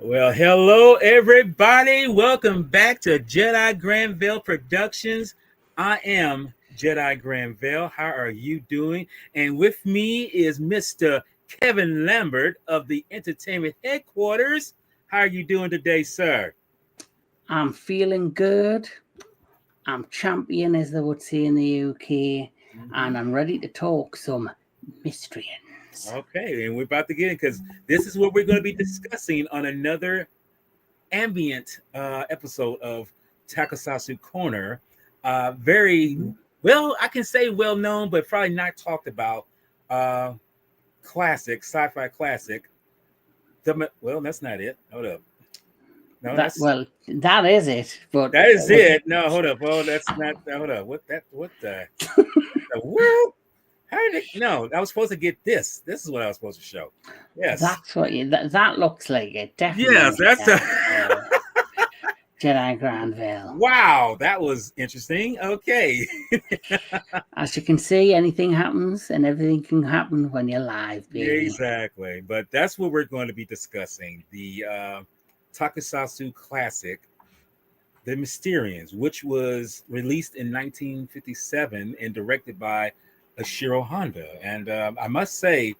Well, hello everybody. Welcome back to Jedi Granville Productions. I am Jedi Granville. How are you doing? And with me is Mr. Kevin Lambert of the Entertainment Headquarters. How are you doing today, sir? I'm feeling good. I'm champion, as they would say in the UK, and I'm ready to talk some mysteries. Okay, and we're about to get in because this is what we're going to be discussing on another ambient episode of Takasasu Corner. Very well, I can say well known, but probably not talked about. Uh, Classic, sci-fi classic. Well, that's not it. Hold up. No, That is it. But that is it. No, hold up. Oh, that's not. Hold up. What the world? How did it? No, I was supposed to get this. This is what I was supposed to show. Yes. That's what that looks like it. Definitely. Yes, that's Jedi Granville. Wow, that was interesting. Okay. As you can see, anything happens and everything can happen when you're live, baby. Exactly. But that's what we're going to be discussing. The Takusasu classic, The Mysterians, which was released in 1957 and directed by Ishiro Honda. And I must say,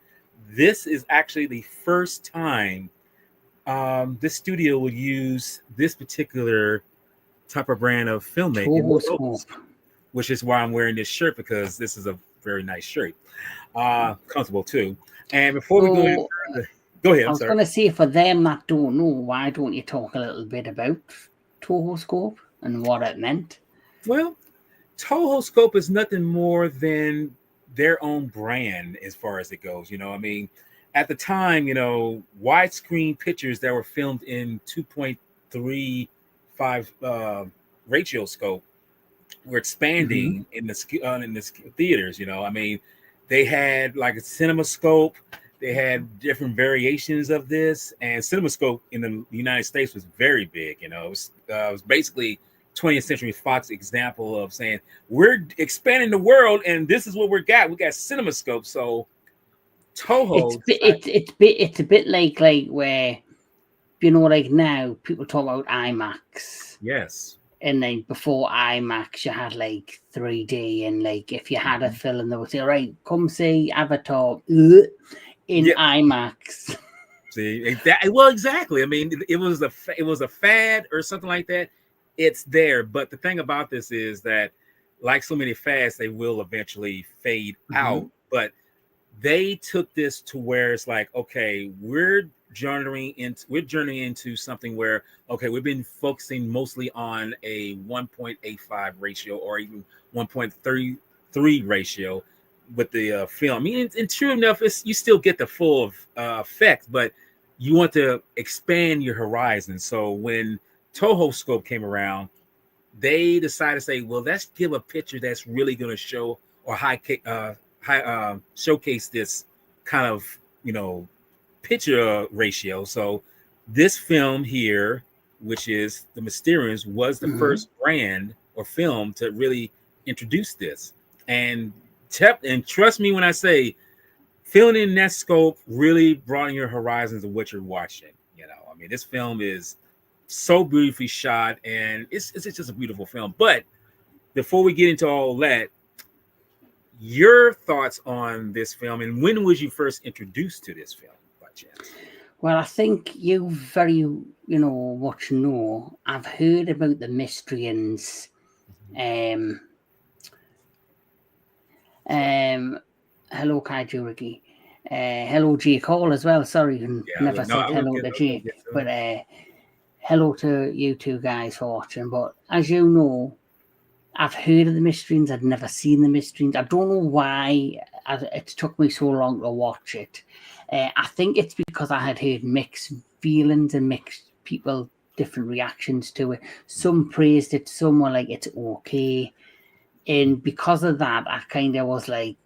this is actually the first time this studio would use this particular type of brand of filmmaking, which is why I'm wearing this shirt, because this is a very nice shirt. Comfortable too. And before we go any further, go ahead. I was going to say, for them that don't know, why don't you talk a little bit about Toho Scope and what it meant? Well, Toho Scope is nothing more than their own brand as far as it goes. You know, I mean, at the time, you know, widescreen pictures that were filmed in 2.35 ratio scope were expanding in the theaters. You know, I mean, they had like a CinemaScope. They had different variations of this, and CinemaScope in the United States was very big. You know, it was basically 20th Century Fox example of saying we're expanding the world, and this is what we got. We got CinemaScope. So Toho, it's a bit like where, you know, like now people talk about IMAX. Yes. And then before IMAX, you had like 3D, and like if you had a film, they would say, "Right, come see Avatar in IMAX." See, well, exactly. I mean, it was a fad or something like that. It's there, but the thing about this is that, like so many fads, they will eventually fade out. But they took this to where it's like, okay, we're journeying into something where, okay, we've been focusing mostly on a 1.85 ratio or even 1.33 ratio with the film. I mean, and true enough, you still get the full effect, but you want to expand your horizon. So when Toho Scope came around, they decided to say, well, let's give a picture that's really going to show or showcase this kind of, you know, picture ratio. So this film here, which is The Mysterians, was the first brand or film to really introduce this. And trust me when I say, filming in that scope really broaden your horizons of what you're watching. You know, I mean, this film is so beautifully shot, and it's just a beautiful film. But before we get into all that, your thoughts on this film, and when was you first introduced to this film by chance? Well, I think you very, much know. I've heard about the Mysterians. Hello, Kaiju Ricky. Hello, Jake Hall as well. Sorry, never said hello to Jake. But hello to you two guys for watching. But as you know, I've heard of the Mysterians. I've never seen the Mysterians. I don't know why it took me so long to watch it. I think it's because I had heard mixed feelings and mixed people, different reactions to it. Some praised it, some were like, it's okay. And because of that, I kind of was like,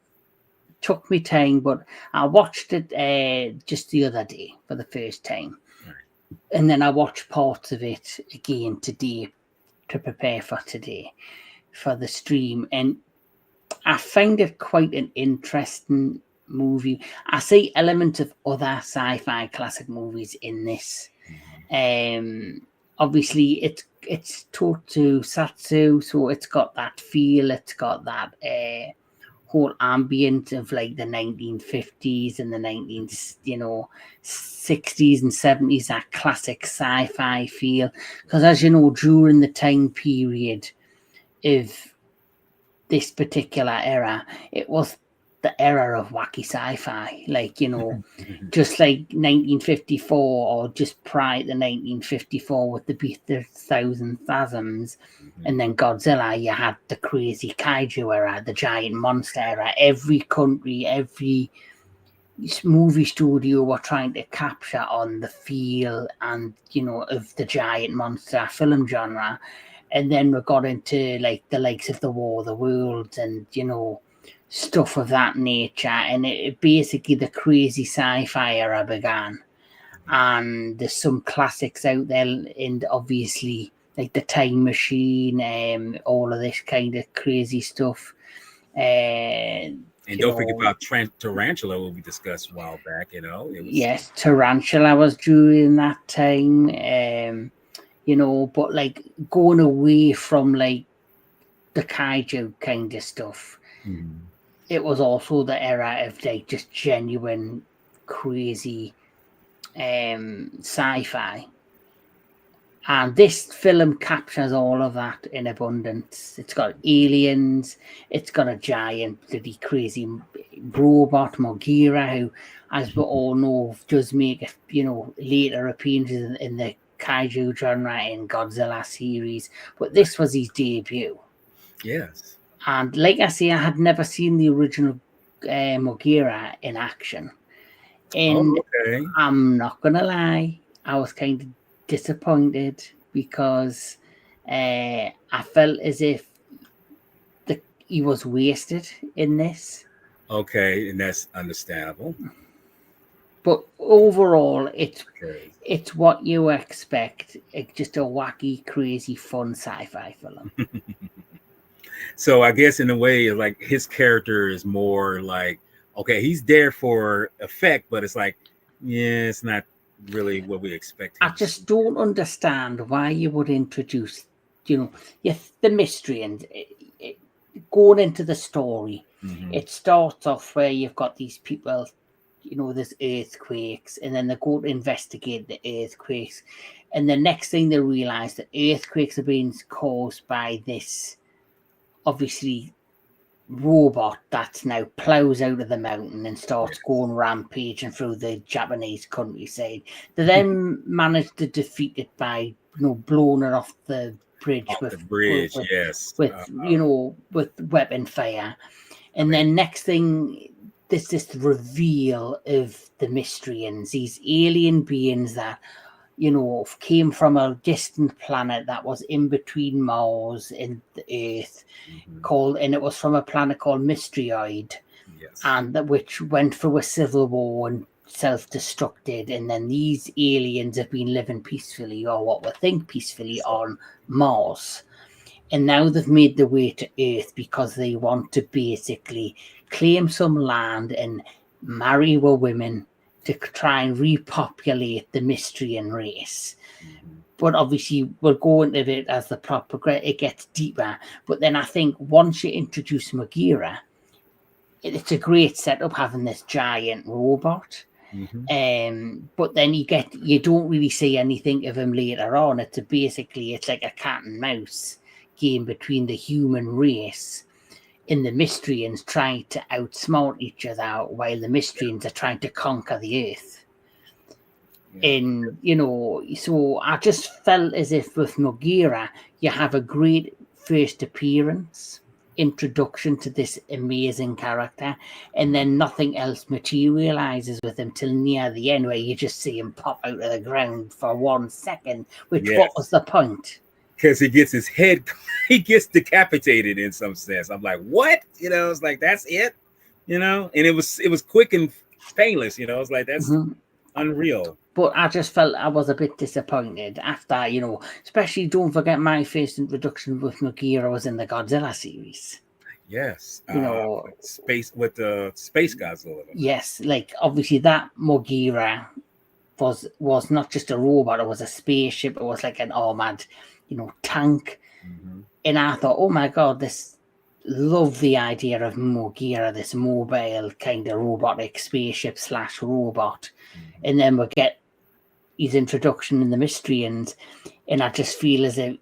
took me time, but I watched it just the other day for the first time. And then I watched parts of it again today to prepare for today, for the stream. And I find it quite an interesting movie. I see elements of other sci-fi classic movies in this. Obviously, it's tokusatsu, so it's got that feel. It's got that whole ambient of like the 1950s and the 60s and 70s, that classic sci-fi feel. Because as you know, during the time period of this particular era, it was the era of wacky sci-fi, like, just like 1954 or just prior to 1954 with the Beast of Thousand Fathoms, and then Godzilla, you had the crazy kaiju era, the giant monster era. Every country, every movie studio were trying to capture on the feel and, of the giant monster film genre. And then we got into like the likes of the War of the Worlds and, stuff of that nature. And it basically the crazy sci-fi era began. And there's some classics out there, and obviously like the Time Machine, all of this kind of crazy stuff. And don't forget about Tarantula, what we discussed a while back. Yes, Tarantula was during that time. But like going away from like the kaiju kind of stuff, it was also the era of like just genuine crazy sci-fi. And this film captures all of that in abundance. It's got aliens, it's got a giant bloody crazy robot, Mogira, who, as we all know, does make later appearances in the kaiju genre in Godzilla series, but this was his debut. Yes. And like I say, I had never seen the original Mogira in action. And I'm not gonna lie, I was kind of disappointed because I felt as if he was wasted in this. Okay, and that's understandable. But overall, it's what you expect. It's just a wacky, crazy, fun sci-fi film. So I guess in a way, like his character is more like, okay, he's there for effect, but it's like, yeah, it's not really what we expect. I just don't understand why you would introduce, the mystery and going into the story. It starts off where you've got these people, there's earthquakes, and then they go to investigate the earthquakes, and the next thing they realize that earthquakes are being caused by this, obviously, robot that now plows out of the mountain and starts going rampaging through the Japanese countryside. They then manage to defeat it by blowing it off the bridge with weapon fire. And then next thing, there's this reveal of the Mysteryans, these alien beings that came from a distant planet that was in between Mars and the Earth, and it was from a planet called Mysteroid, and which went through a civil war and self-destructed. And then these aliens have been living peacefully, or what we think peacefully, on Mars. And now they've made their way to Earth because they want to basically claim some land and marry women to try and repopulate the Mystrian race. But obviously, we'll go into it as the plot progresses. It gets deeper. But then I think once you introduce Mogira, it's a great setup having this giant robot. But then you don't really see anything of him later on. It's like a cat and mouse game between the human race and the Mystrians trying to outsmart each other while the Mystrians are trying to conquer the Earth. And, so I just felt as if with Mogira, you have a great first appearance, introduction to this amazing character, and then nothing else materializes with him till near the end, where you just see him pop out of the ground for 1 second, which what was the point? Because he gets his head, he gets decapitated in some sense. I'm like, what? It's like, that's it? And it was quick and painless, it's like, that's unreal. But I just felt I was a bit disappointed after, especially don't forget my first introduction with Mogira was in the Godzilla series. Yes. With the space Godzilla. Yes, like obviously that Mogira was not just a robot, it was a spaceship, it was like an armored, tank. And I thought, oh my God, love the idea of Mogira, this mobile kind of robotic spaceship / robot. And then we get his introduction in the Mystery, and I just feel as if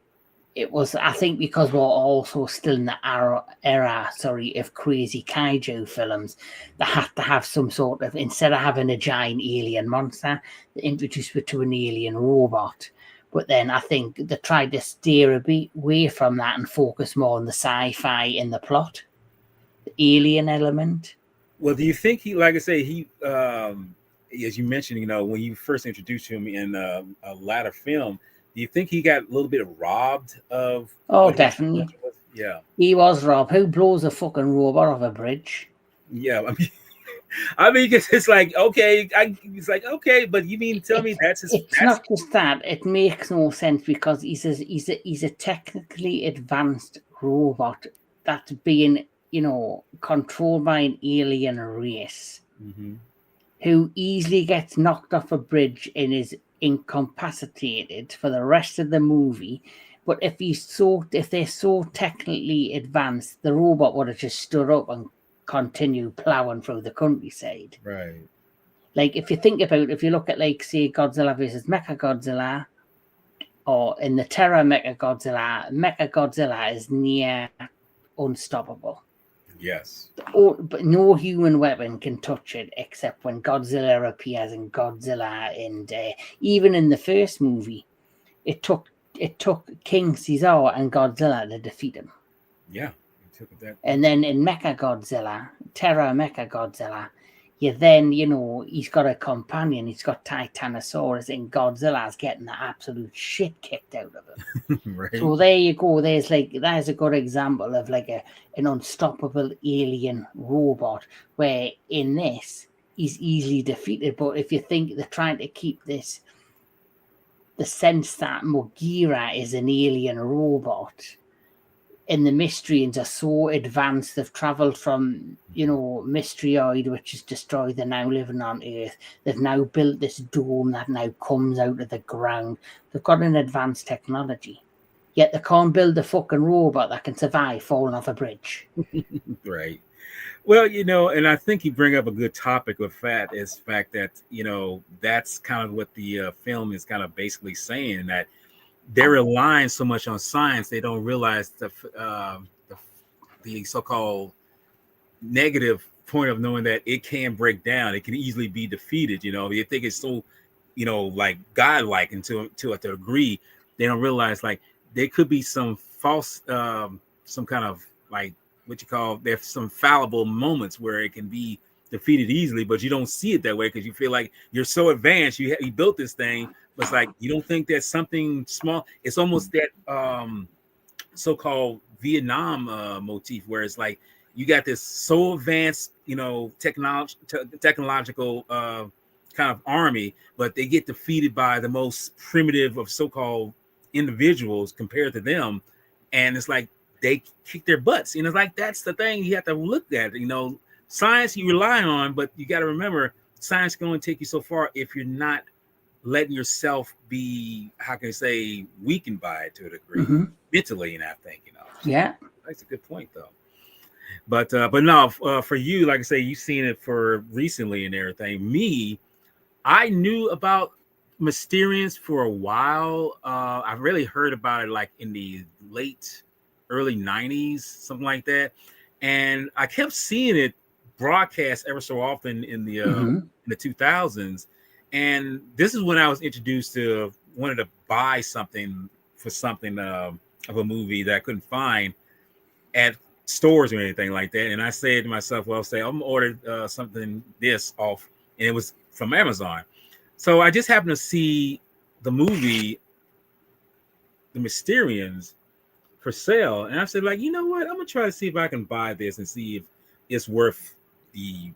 it was, I think, because we're also still in the era of crazy kaiju films, they had to have some sort of, instead of having a giant alien monster, they introduced it to an alien robot. But then I think they tried to steer a bit away from that and focus more on the sci-fi in the plot, the alien element. Well, do you think he, like I say, he, as you mentioned, when you first introduced him in a latter film, do you think he got a little bit robbed of? Oh, definitely. Yeah. He was robbed. Who blows a fucking robot off a bridge? Yeah. I mean, it's like, okay, it's like, okay, but you mean tell me that's his? It's not just that. It makes no sense because he's a technically advanced robot that's being, controlled by an alien race who easily gets knocked off a bridge and is incapacitated for the rest of the movie. But if they're so technically advanced, the robot would have just stood up and continue plowing through the countryside. Right. Like, if you think about, if you look at, like, say, Godzilla versus Mechagodzilla, or in the Terra Mechagodzilla is near unstoppable. Yes. But no human weapon can touch it except when Godzilla appears, and even in the first movie, it took King Caesar and Godzilla to defeat him. Yeah. That. And then in Terra Mechagodzilla, he's got a companion. He's got Titanosaurus, and Godzilla's getting the absolute shit kicked out of him. Right. So there you go. There's a good example of like an unstoppable alien robot, where in this he's easily defeated. But if you think they're trying to keep the sense that Mogira is an alien robot, and the Mysteryans are so advanced, they've travelled from, Mysterioid, which is destroyed, they're now living on Earth. They've now built this dome that now comes out of the ground. They've got an advanced technology. Yet they can't build a fucking robot that can survive falling off a bridge. Right. Well, and I think you bring up a good topic with that, is the fact that, that's kind of what the film is kind of basically saying, that they're relying so much on science, they don't realize the so-called negative point of knowing that it can break down, it can easily be defeated. You think it's so, like godlike, and to a degree, they don't realize like there could be some false, some kind of like there's some fallible moments where it can be defeated easily, but you don't see it that way because you feel like you're so advanced. You built this thing. But it's like you don't think that something small. It's almost that so-called Vietnam motif, where it's like you got this so advanced, technological kind of army, but they get defeated by the most primitive of so-called individuals compared to them, and it's like they kick their butts. It's like that's the thing you have to look at. Science you rely on, but you got to remember science can only take you so far if you're not letting yourself be, how can I say, weakened by it to a degree, mentally, and I think, Yeah, that's a good point though. But no, for you, like I say, you've seen it for recently and everything. Me, I knew about Mysterians for a while. I really heard about it like in the early 90s, something like that, and I kept seeing it broadcast ever so often in the 2000s. And this is when I was introduced to wanted to buy something of a movie that I couldn't find at stores or anything like that. And I said to myself, well, I'm gonna order something this off, and it was from Amazon. So I just happened to see the movie, The Mysterians, for sale, and I said, like, you know what? I'm gonna try to see if I can buy this and see if it's worth the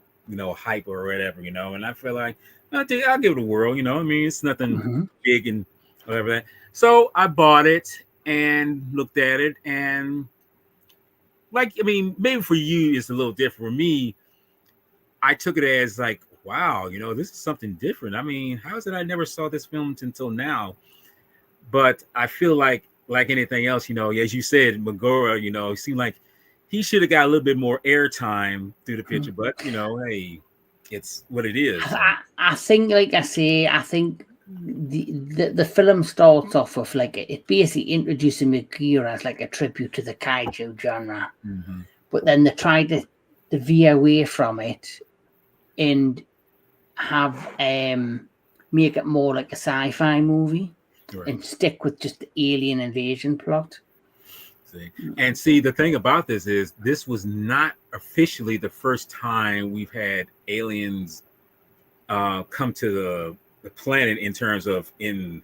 hype or whatever, And I feel like I'll give it a whirl, it's nothing big and whatever that. So I bought it and looked at it, and maybe for you it's a little different. For me, I took it as like, wow, this is something different. I mean, how is it I never saw this film until now? But I feel like anything else, as you said, Magora, it seemed like he should have got a little bit more airtime through the picture. But hey, it's what it is. I think, like I say, I think the film starts off with like it basically introducing Magora as like a tribute to the kaiju genre, but then they try to veer away from it and have make it more like a sci-fi movie. Right. And stick with just the alien invasion plot. See, the thing about this is this was not officially the first time we've had aliens come to the planet in terms of in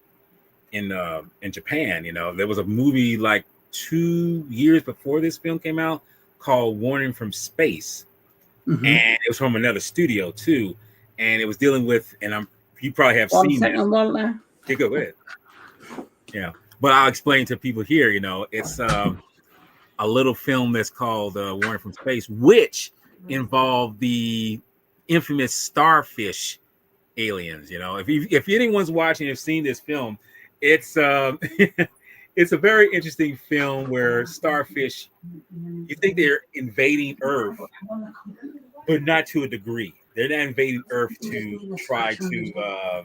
Japan. There was a movie like 2 years before this film came out called Warning from Space, and it was from another studio too, and it was dealing with, and you probably have seen that. Okay, go ahead. Yeah, but I'll explain to people here. It's a little film that's called Warning from Space, which involved the infamous starfish aliens. If anyone's watching and have seen this film, it's it's a very interesting film where starfish, you think they're invading Earth, but not to a degree. They're not invading Earth to try to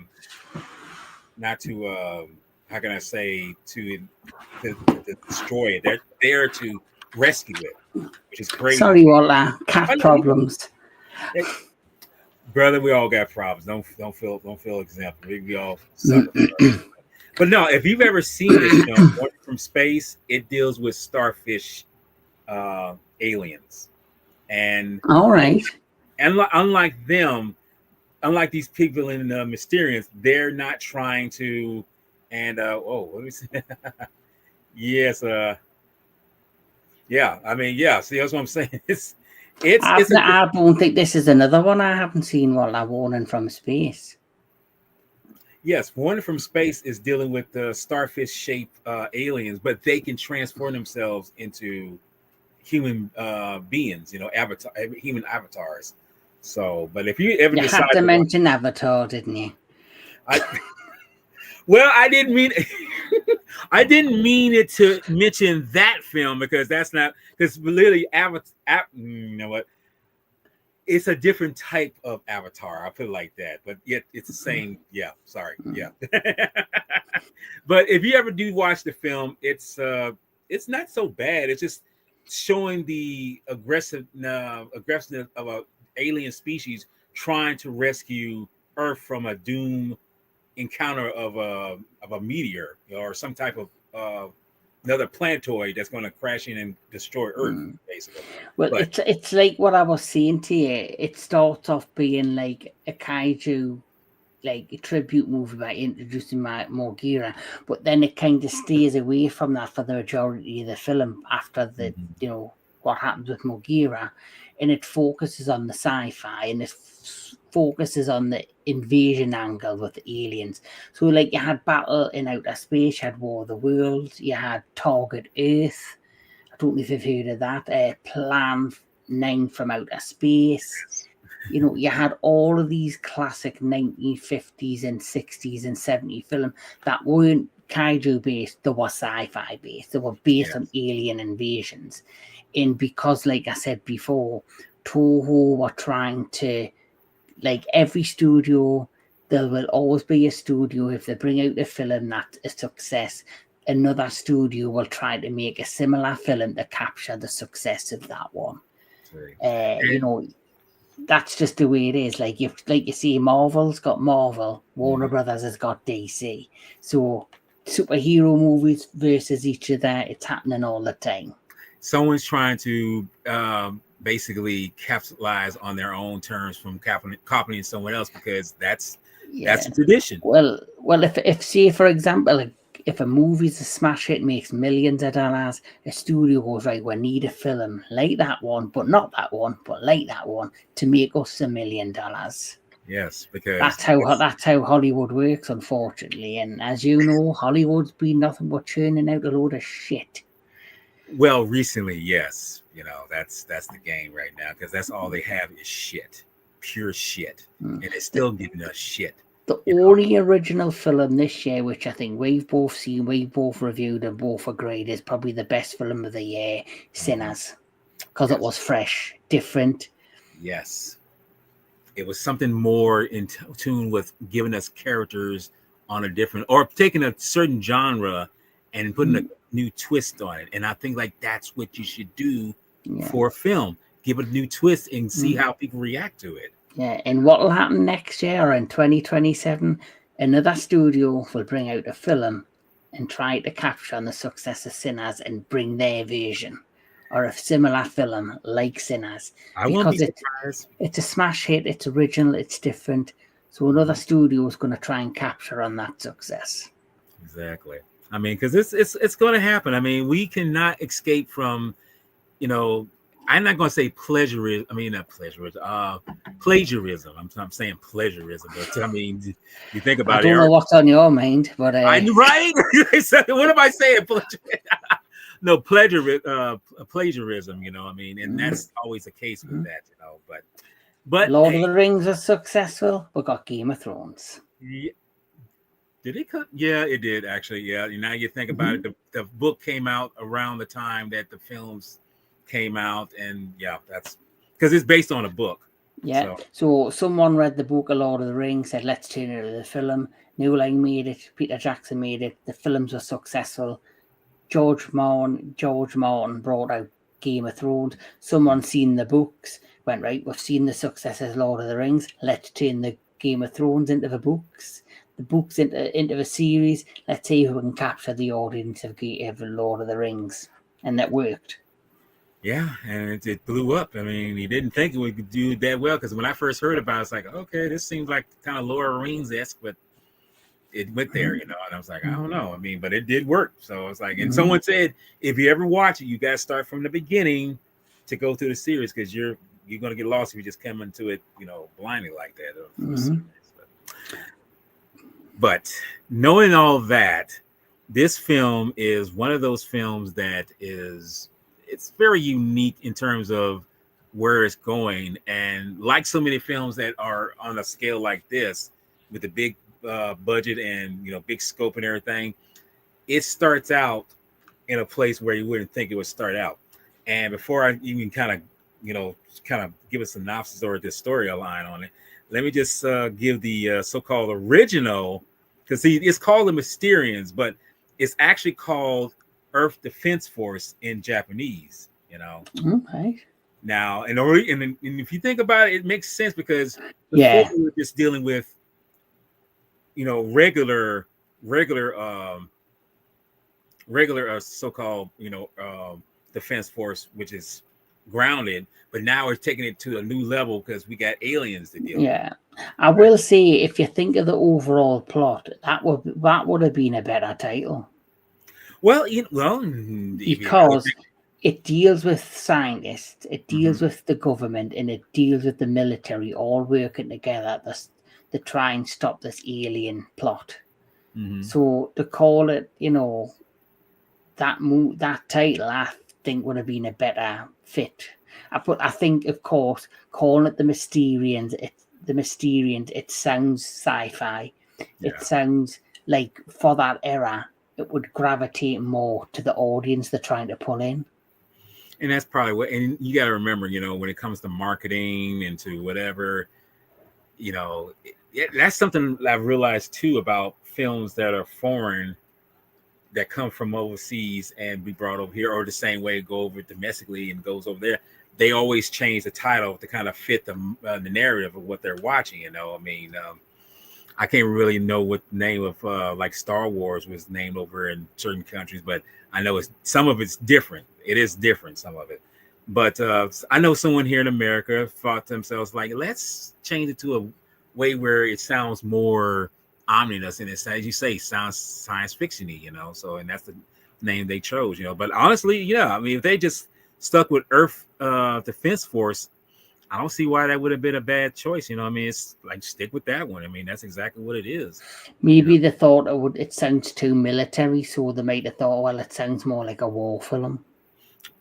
not to. How can I say to destroy it? They're there to rescue it, which is crazy. Sorry, Walter. Cat problems. Brother, we all got problems. Don't feel exempt. We all suffer. But no, if you've ever seen this film, Warning from Space, it deals with starfish aliens, and all right. And unlike these pig villain Mysterians, they're not trying to. And let me see. Yes, yeah. I mean, yeah. See, that's what I'm saying. I don't think this is another one I haven't seen. Warning from Space. Yes, Warning from Space is dealing with the starfish-shaped aliens, but they can transform themselves into human beings. Human avatars. So, but if you ever had to mention Avatar, didn't you? Well, I didn't mean it to mention that film because that's not, because literally you know what? It's a different type of Avatar. I put it like that, but yet it's the same. Yeah, sorry. Yeah. But if you ever do watch the film, it's not so bad. It's just showing the aggressiveness of an alien species trying to rescue Earth from a doom encounter of a meteor or some type of another planetoid that's going to crash in and destroy Earth, basically. Well, it's like what I was saying to you. It starts off being like a kaiju, like a tribute movie by introducing Mogera, but then it kind of stays away from that for the majority of the film after the what happens with Mogera, and it focuses on the sci-fi and it focuses on the invasion angle with the aliens. So like you had Battle in Outer Space, you had War of the Worlds, you had Target Earth. I don't know if you've heard of that. Plan 9 from Outer Space. You had all of these classic 1950s and 60s and 70s films that weren't kaiju based, they were sci-fi based. They were based on alien invasions. And because, like I said before, Toho were trying to, like every studio, there will always be a studio, if they bring out a film that's a success, another studio will try to make a similar film to capture the success of that one. That's just the way it is. Like you see, Marvel's got Marvel, Warner Brothers has got DC. So superhero movies versus each other, it's happening all the time. Someone's trying to basically capitalize on their own terms from copying someone else because that's a tradition. Well, if say for example, like, if a movie's a smash hit, makes millions of dollars, a studio goes, right, we need a film like that one, but not that one, but like that one to make us $1 million. Yes, because that's how Hollywood works, unfortunately. And as you know, Hollywood's been nothing but churning out a load of shit. Well, recently, yes, that's the game right now because that's all they have is shit. pure shit, and it's still giving us shit. The only original film this year, which I think we've both seen, we've both reviewed and both agreed is probably the best film of the year, Sinners, because it was fresh, different. Yes. It was something more in tune with giving us characters on a different, or taking a certain genre and putting a new twist on it. And I think like that's what you should do for a film. Give it a new twist and see how people react to it. Yeah, and what will happen next year or in 2027? Another studio will bring out a film and try to capture on the success of Sinners and bring their version, or a similar film like Sinners. I won't be surprised. It's a smash hit, it's original, it's different. So another studio is going to try and capture on that success. Exactly. I mean, because it's going to happen. I mean, we cannot escape from, you know, I'm not going to say plagiarism. I mean, not plagiarism. Plagiarism. I'm saying plagiarism. But I mean, you think about it. I don't know what's on your mind, but right. What am I saying? No, plagiarism. You know, I mean, and that's always the case with that. You know, but Lord of the Rings was successful. We got Game of Thrones. Yeah. Did it cut? Yeah, it did actually. Yeah. Now you think about it, the book came out around the time that the films came out, and yeah, that's because it's based on a book. Yeah. So someone read the book of Lord of the Rings, said, let's turn it into the film. New Line made it, Peter Jackson made it, the films were successful. George Martin brought out Game of Thrones. Someone seen the books, went, right, we've seen the success of Lord of the Rings, let's turn the Game of Thrones into the books into a series. Let's see if we can capture the audience of Lord of the Rings. And that worked. Yeah, and it blew up. I mean, he didn't think it would do that well, because when I first heard about it, it's like, okay, this seems like kind of Lord of the Rings-esque, but it went there, you know, and I was like, I don't know. I mean, but it did work. So it's like, and someone said, if you ever watch it, you got to start from the beginning to go through the series, because you're going to get lost if you just come into it, you know, blindly like that. But knowing all that, this film is one of those films that it's very unique in terms of where it's going. And like so many films that are on a scale like this, with the big budget and, you know, big scope and everything, it starts out in a place where you wouldn't think it would start out. And before I even kind of give a synopsis or the storyline on it, let me just give the so-called original, because see, it's called the Mysterians, but it's actually called Earth Defense Force in Japanese, you know. Okay. Now, and if you think about it, it makes sense, because before we were just dealing with, you know, regular so-called, you know, defense force, which is grounded, but now we're taking it to a new level because we got aliens to deal with. Yeah, I will say, if you think of the overall plot, that would have been a better title. Well, because it deals with scientists, it deals with the government, and it deals with the military all working together to try and stop this alien plot. So to call it, you know, that title, I think would have been a better fit. I think, of course, calling it the Mysterians, it sounds sci-fi. Yeah. It sounds like for that era, it would gravitate more to the audience they're trying to pull in. And that's probably what, and you got to remember, you know, when it comes to marketing and to whatever, you know, that's something I've realized too about films that are foreign, that come from overseas and be brought over here, or the same way go over domestically and goes over there. They always change the title to kind of fit the narrative of what they're watching. You know, I mean, I can't really know what the name of like Star Wars was named over in certain countries, but I know some of it's different. It is different, some of it. But I know someone here in America thought to themselves, like, let's change it to a way where it sounds more ominous, and it's, as you say, sounds science fiction-y, you know. So, and that's the name they chose, you know. But honestly, yeah, I mean, if they just stuck with Earth Defense Force, I don't see why that would have been a bad choice. You know, I mean, it's like, stick with that one. I mean, that's exactly what it is. Maybe they thought it sounds too military, so they might have thought, well, it sounds more like a war film.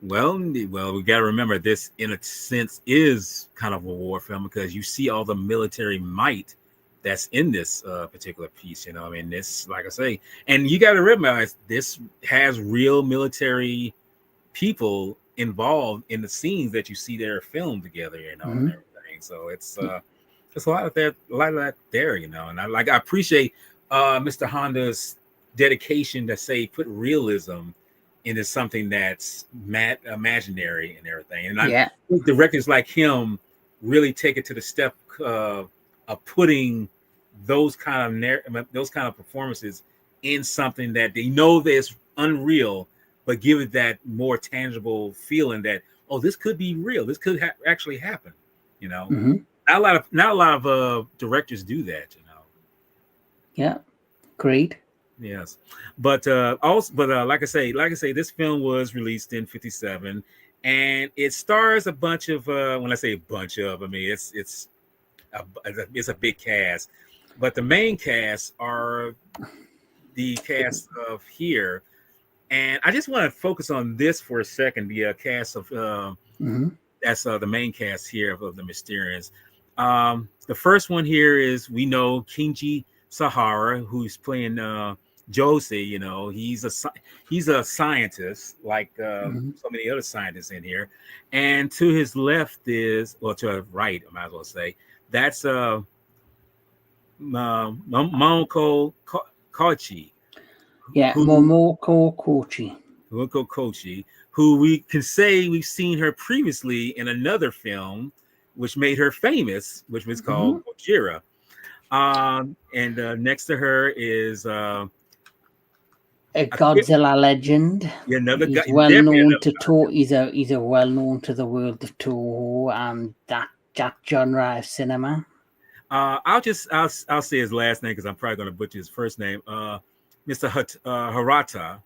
Well, we got to remember this, in a sense, is kind of a war film because you see all the military might that's in this particular piece. I mean, this, like I say, and you got to realize this has real military people involved in the scenes that you see there filmed together, and everything. So it's a lot of that, there, and I appreciate Mr. Honda's dedication to say put realism into something that's imaginary and everything. And I think directors like him really take it to the step of putting those kind of performances in something that they know that's unreal, but give it that more tangible feeling that, oh, this could be real. This could actually happen. Not a lot of directors do that. Yeah, great. Yes, but like I say, this film was released in '57, and it stars a bunch of. When I say a bunch of, I mean it's a big cast, but the main cast are the cast of here, and I just want to focus on this for a second. The cast of that's the main cast here of the Mysterians. The first one here is, we know, Kinji Sahara, who's playing Josie. He's a scientist, like so many other scientists in here. And to his left is, well, to his right, I might as well say, that's Momoko Kochi. Yeah, Momoko Kochi. Momoko Kochi, who we can say we've seen her previously in another film, which made her famous, which was called Gojira. And next to her is a Godzilla legend. Yeah, another he's guy. Well known to Toho. He's a well known to the world of Toho and that genre of cinema. I'll say his last name because I'm probably going to butcher his first name. Mr. Harata,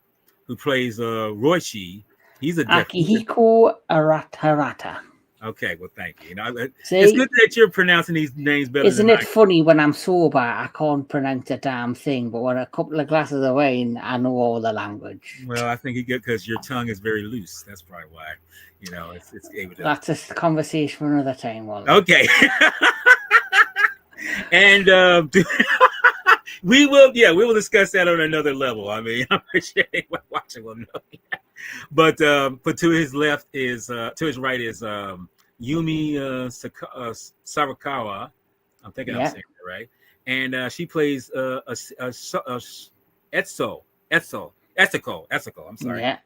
who plays Roichi. He's a Akihiko Harata. Okay, well, thank you. It's good that you're pronouncing these names better. Isn't it funny, when I'm sober, I can't pronounce a damn thing, but when a couple of glasses of wine, I know all the language. Well, I think because your tongue is very loose. That's probably why. It's able to. That's a conversation for another time, Wally. Okay. And we will discuss that on another level. I mean, I'm sure anyone watching will know. But to his left is to his right is Yumi Sarakawa. I'm thinking I'm saying that right. And she plays Etsuko. I'm sorry. Yeah.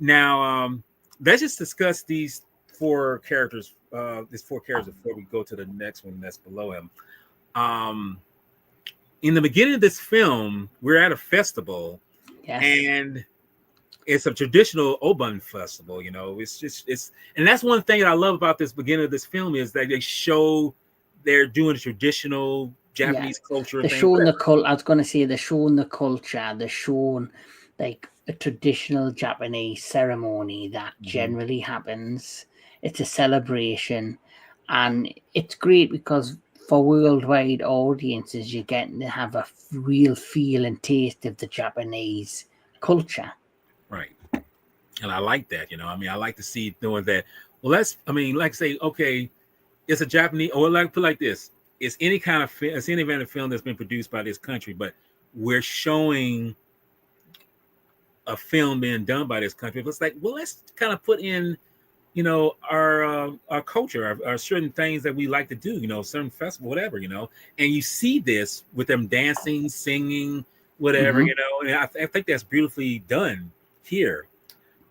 Now let's just discuss these four characters. Before we go to the next one that's below him. In the beginning of this film, we're at a festival, and it's a traditional Obon festival. And that's one thing that I love about this beginning of this film is that they show they're doing traditional Japanese culture. They're showing the culture. I was going to say they're showing the culture. They're showing like a traditional Japanese ceremony that generally happens. It's a celebration, and it's great because for worldwide audiences, you're getting to have a real feel and taste of the Japanese culture. Right. And I like that, I like to see knowing that, well, say, okay, it's a Japanese, or put like this, it's any kind of film, it's any kind of film that's been produced by this country, but we're showing a film being done by this country. It's like, well, let's kind of put in, our culture, our certain things that we like to do, certain festival, whatever, and you see this with them dancing, singing, whatever, and I think that's beautifully done here.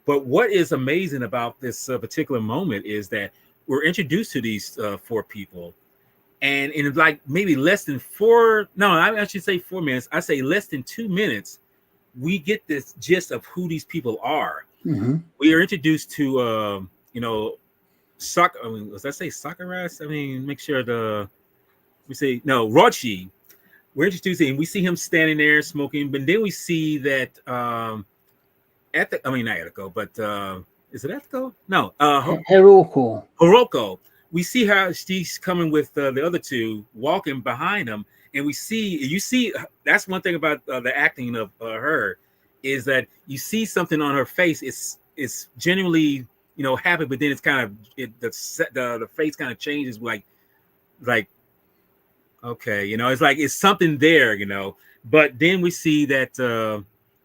But what is amazing about this particular moment is that we're introduced to these four people, and in like maybe less than 4 minutes, I say less than 2 minutes, we get this gist of who these people are. We are introduced to was I say Sakura? Make sure Rochi. We're introduced to him. We see him standing there smoking, but then we see that not Ethico, but is it Ethico? No, Hiroko. We see how she's coming with the other two walking behind him, and you see that's one thing about the acting of her is that you see something on her face. it's genuinely, you know, happy, but then it's kind of the face kind of changes, like okay, you know, it's like it's something there, you know. But then we see that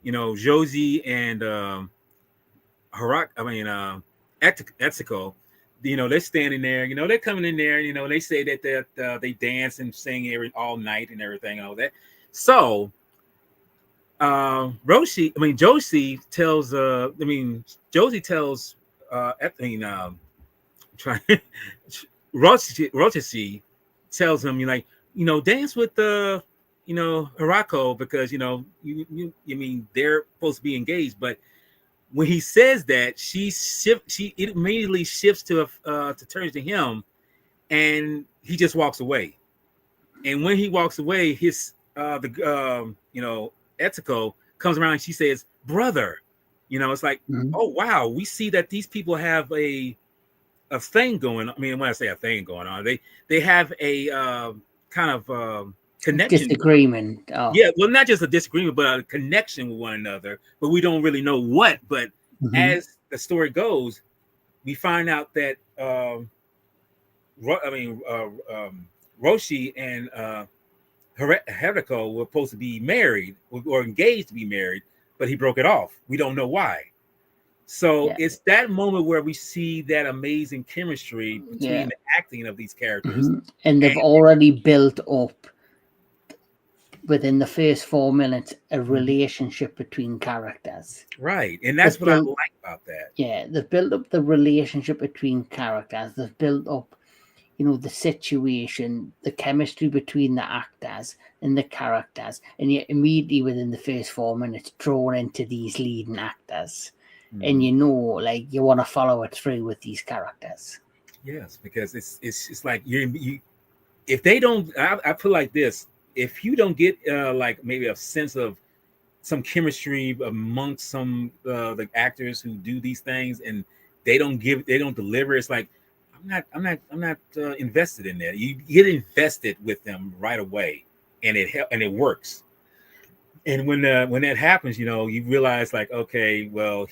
you know, Josie and Etsuko, you know, they're standing there, you know, they're coming in there, you know, they say that they dance and sing all night and everything and all that. So Josie tells Josie tells trying Roshi tells him, you like, you know, dance with the, you know, Hirako, because you know you mean they're supposed to be engaged. But when he says that, she immediately shifts to turns to him, and he just walks away. And when he walks away, his you know, Etsuko comes around and she says, brother. You know, it's like, oh wow, we see that these people have a thing going on. I mean, when I say a thing going on, they have a kind of connection. Disagreement. Yeah, well, not just a disagreement, but a connection with one another. But we don't really know what. But as the story goes, we find out that Roshi and Hirako were supposed to be married or engaged to be married, but he broke it off. We don't know why. So it's that moment where we see that amazing chemistry between the acting of these characters. And they've already built up, within the first 4 minutes, a relationship between characters. Right. And that's what I like about that. Yeah, they've built up the relationship between characters. They've built up, you know, the situation, the chemistry between the actors and the characters. And yet immediately within the first 4 minutes, drawn into these leading actors. And you know, like, you want to follow it through with these characters. Yes, because it's like you if they don't, I put like this: if you don't get like maybe a sense of some chemistry amongst some the actors who do these things, and they don't deliver, it's like I'm not invested in that. You get invested with them right away, and it works. And when that happens, you know, you realize like, okay, well,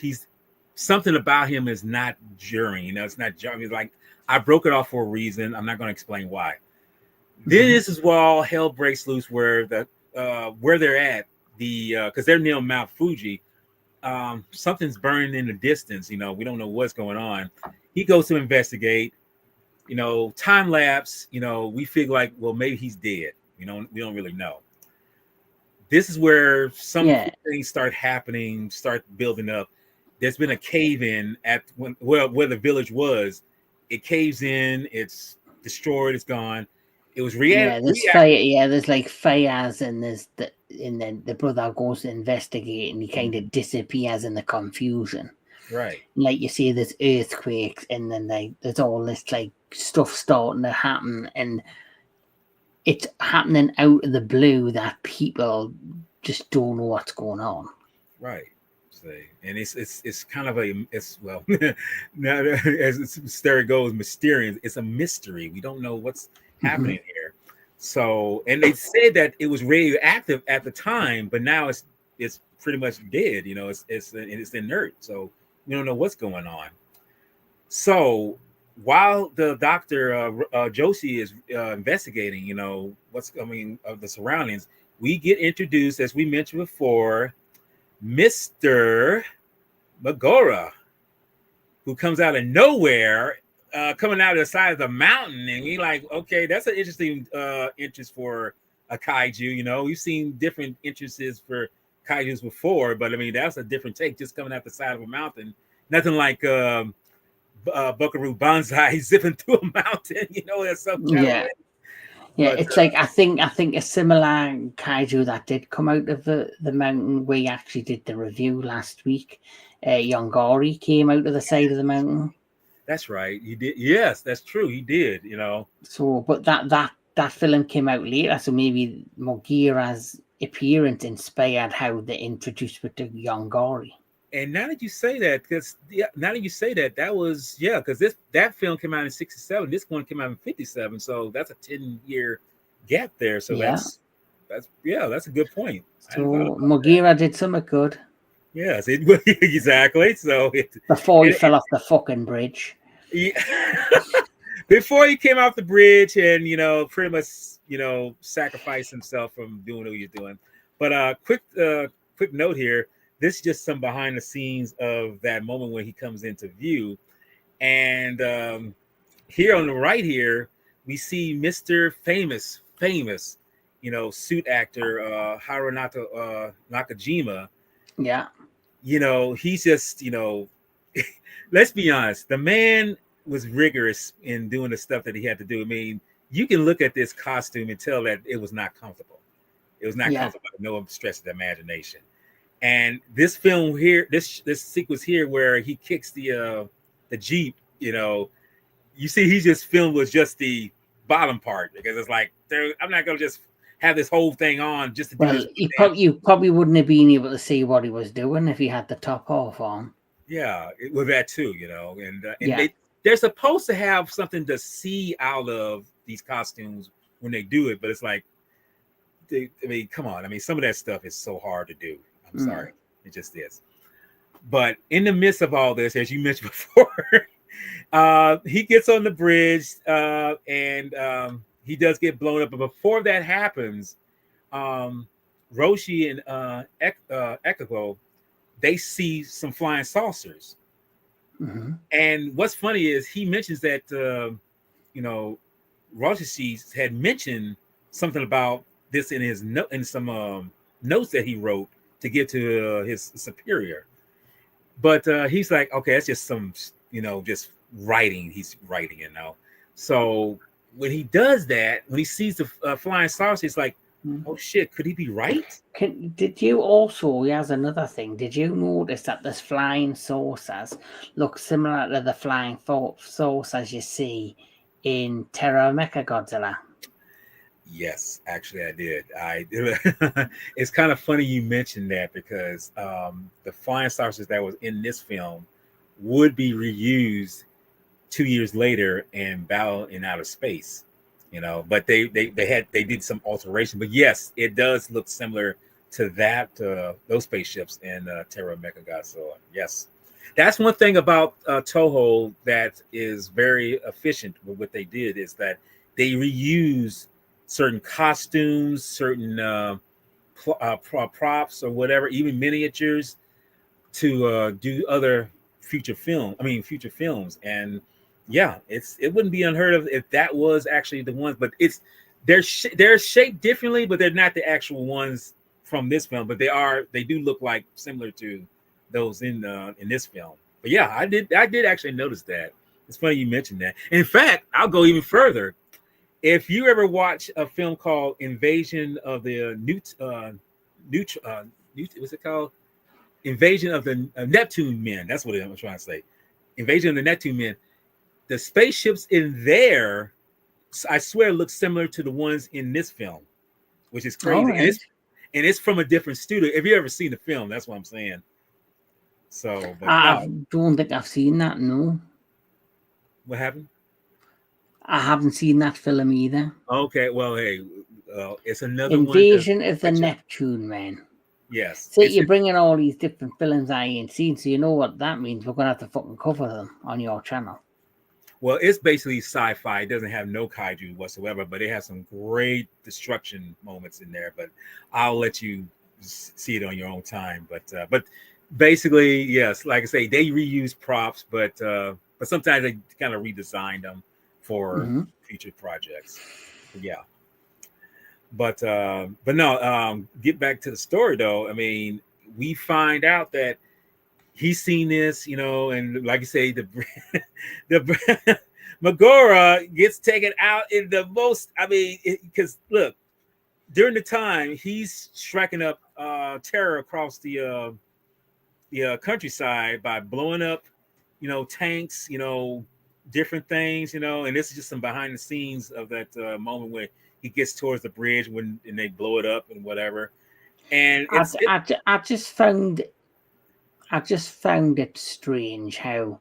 something about him is not jarring. You know, it's not jarring. It's like, I broke it off for a reason. I'm not going to explain why. Then this is where all hell breaks loose, where where they're at, because they're near Mount Fuji. Something's burning in the distance. You know, we don't know what's going on. He goes to investigate. You know, time lapse. You know, we feel like, well, maybe he's dead. You know, we don't really know. This is where some things start happening, start building up. There's been a cave-in where the village was. It caves in. It's destroyed. It's gone. It was there's fire. Yeah, there's like fires, and then the brother goes to investigate, and he kind of disappears in the confusion. Right. Like, you see, there's earthquakes, and then there's all this like stuff starting to happen, and it's happening out of the blue that people just don't know what's going on. Right. And it's kind of now as the story goes, Mysterians. It's a mystery. We don't know what's happening here. So, and they said that it was radioactive at the time, but now it's pretty much dead. You know, it's inert. So we don't know what's going on. So while the doctor Josie is investigating, you know, of the surroundings, we get introduced, as we mentioned before, Mr. Magora, who comes out of nowhere, coming out of the side of the mountain, and we like, okay, that's an interesting interest for a kaiju. You know, we've seen different interests for kaijus before, but I mean, that's a different take, just coming out the side of a mountain. Nothing like Buckaroo Banzai zipping through a mountain. You know, there's some Yeah, but, it's like I think a similar kaiju that did come out of the mountain. We actually did the review last week. Yongari came out of the side of the mountain. That's right. He did. Yes, that's true. He did. You know. So, but that film came out later, so maybe Mogira's appearance inspired how they introduced with the Yongari. And now that you say that, that was because that film came out in 1967. This one came out in 1957. So that's a 10-year gap there. So that's a good point. So Mogira did something good. Yes, exactly. So before he fell off the fucking bridge. Yeah. Before he came off the bridge and pretty much sacrificed himself from doing what he's doing. But quick note here. This is just some behind the scenes of that moment when he comes into view, and here on the right here we see Mr. Famous, suit actor Haru Nakajima. Yeah. He's just let's be honest, the man was rigorous in doing the stuff that he had to do. I mean, you can look at this costume and tell that it was not comfortable. It was not comfortable. No stretch of the imagination. And this film here, this sequence here, where he kicks the Jeep, you see, he just filmed with just the bottom part because it's like, I'm not gonna just have this whole thing on just to do this. You probably wouldn't have been able to see what he was doing if he had the top off on. Yeah, with that too, and they're supposed to have something to see out of these costumes when they do it, but it's like, come on. I mean, some of that stuff is so hard to do. I'm sorry, it just is. But in the midst of all this, as you mentioned before, he gets on the bridge and he does get blown up. But before that happens, Roshi and Ekiko, they see some flying saucers. Mm-hmm. And what's funny is he mentions that, Roshi had mentioned something about this in his some notes that he wrote to give to his superior. But he's like, okay, that's just some, just writing. He's writing, So when he does that, when he sees the flying saucer, he's like, oh shit, could he be right? Did you also, he has another thing, did you notice that this flying saucers look similar to the flying saucers you see in Terror Mechagodzilla? Yes, actually I did. It's kind of funny you mentioned that because the flying saucers that was in this film would be reused 2 years later in Battle in Outer Space. But they did some alteration. But yes, it does look similar to that those spaceships in Terra Mechagodzilla. Yes, that's one thing about Toho that is very efficient with what they did is that they reuse certain costumes, certain props or whatever, even miniatures to do other future films. And yeah, it wouldn't be unheard of if that was actually the ones, but they're shaped differently, but they're not the actual ones from this film, but they do look like similar to those in this film. But yeah, I did actually notice that. It's funny you mentioned that. And in fact, I'll go even further. If you ever watch a film called Invasion of the what's it called? Invasion of the Neptune Men. That's what I'm trying to say. Invasion of the Neptune Men. The spaceships in there, I swear, look similar to the ones in this film, which is crazy. Right. And it's from a different studio. Have you ever seen the film? That's what I'm saying. So, but I don't think I've seen that. No. What happened? I haven't seen that film either. Okay, well, hey, it's another Invasion of the Neptune Men. Yes. So you're bringing all these different films I ain't seen, so you know what that means. We're going to have to fucking cover them on your channel. Well, it's basically sci-fi. It doesn't have no kaiju whatsoever, but it has some great destruction moments in there. But I'll let you see it on your own time. But basically, yes, like I say, they reuse props, but sometimes they kind of redesign them for future projects. Yeah. But no, get back to the story though. I mean, we find out that he's seen this, and like you say, the Megara gets taken out in the most. I mean, because look, during the time he's striking up terror across the countryside by blowing up, tanks, different things, and this is just some behind the scenes of that moment where he gets towards the bridge and they blow it up and whatever. And I just found it strange how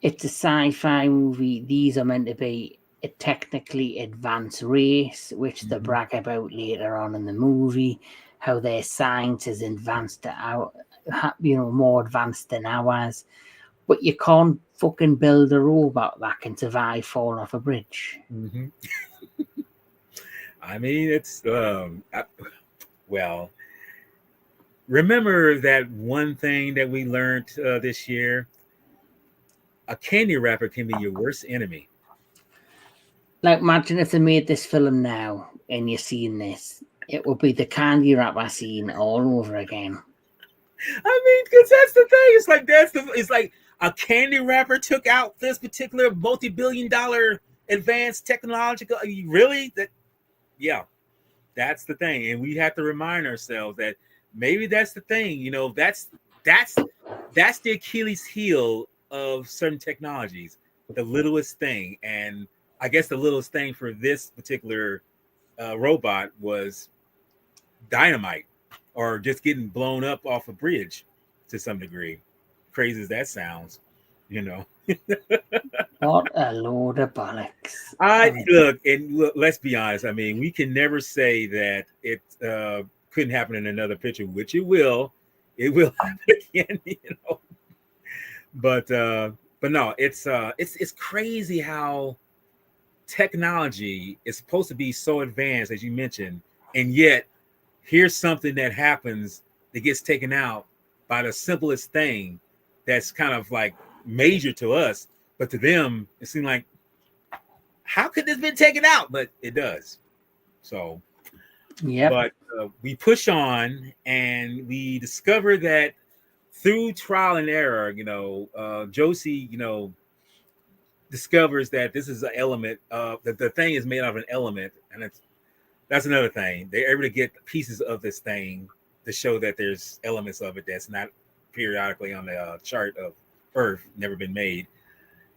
it's a sci-fi movie. These are meant to be a technically advanced race, which they brag about later on in the movie, how their science is advanced more advanced than ours. But you can't fucking build a robot that can survive falling off a bridge. Mm-hmm. I mean, it's well. Remember that one thing that we learned this year? A candy wrapper can be your worst enemy. Like, imagine if they made this film now and you're seeing this, it would be the candy wrapper scene all over again. I mean, because that's the thing. It's like a candy wrapper took out this particular multi-billion-dollar advanced technological. Really? Yeah, that's the thing, and we have to remind ourselves that maybe that's the thing. That's the Achilles heel of certain technologies. The littlest thing, and I guess the littlest thing for this particular robot was dynamite, or just getting blown up off a bridge to some degree. Crazy as that sounds, What a load of bollocks. Look, let's be honest. I mean, we can never say that it couldn't happen in another picture, which it will. It will happen again, But no, it's crazy how technology is supposed to be so advanced, as you mentioned, and yet here's something that happens that gets taken out by the simplest thing that's kind of like major to us, but to them it seemed like, how could this been taken out? But it does. So yeah. But we push on, and we discover that through trial and error, Josie, discovers that this is an element that the thing is made out of an element, and that's another thing. They're able to get pieces of this thing to show that there's elements of it that's not periodically on the chart of Earth, never been made.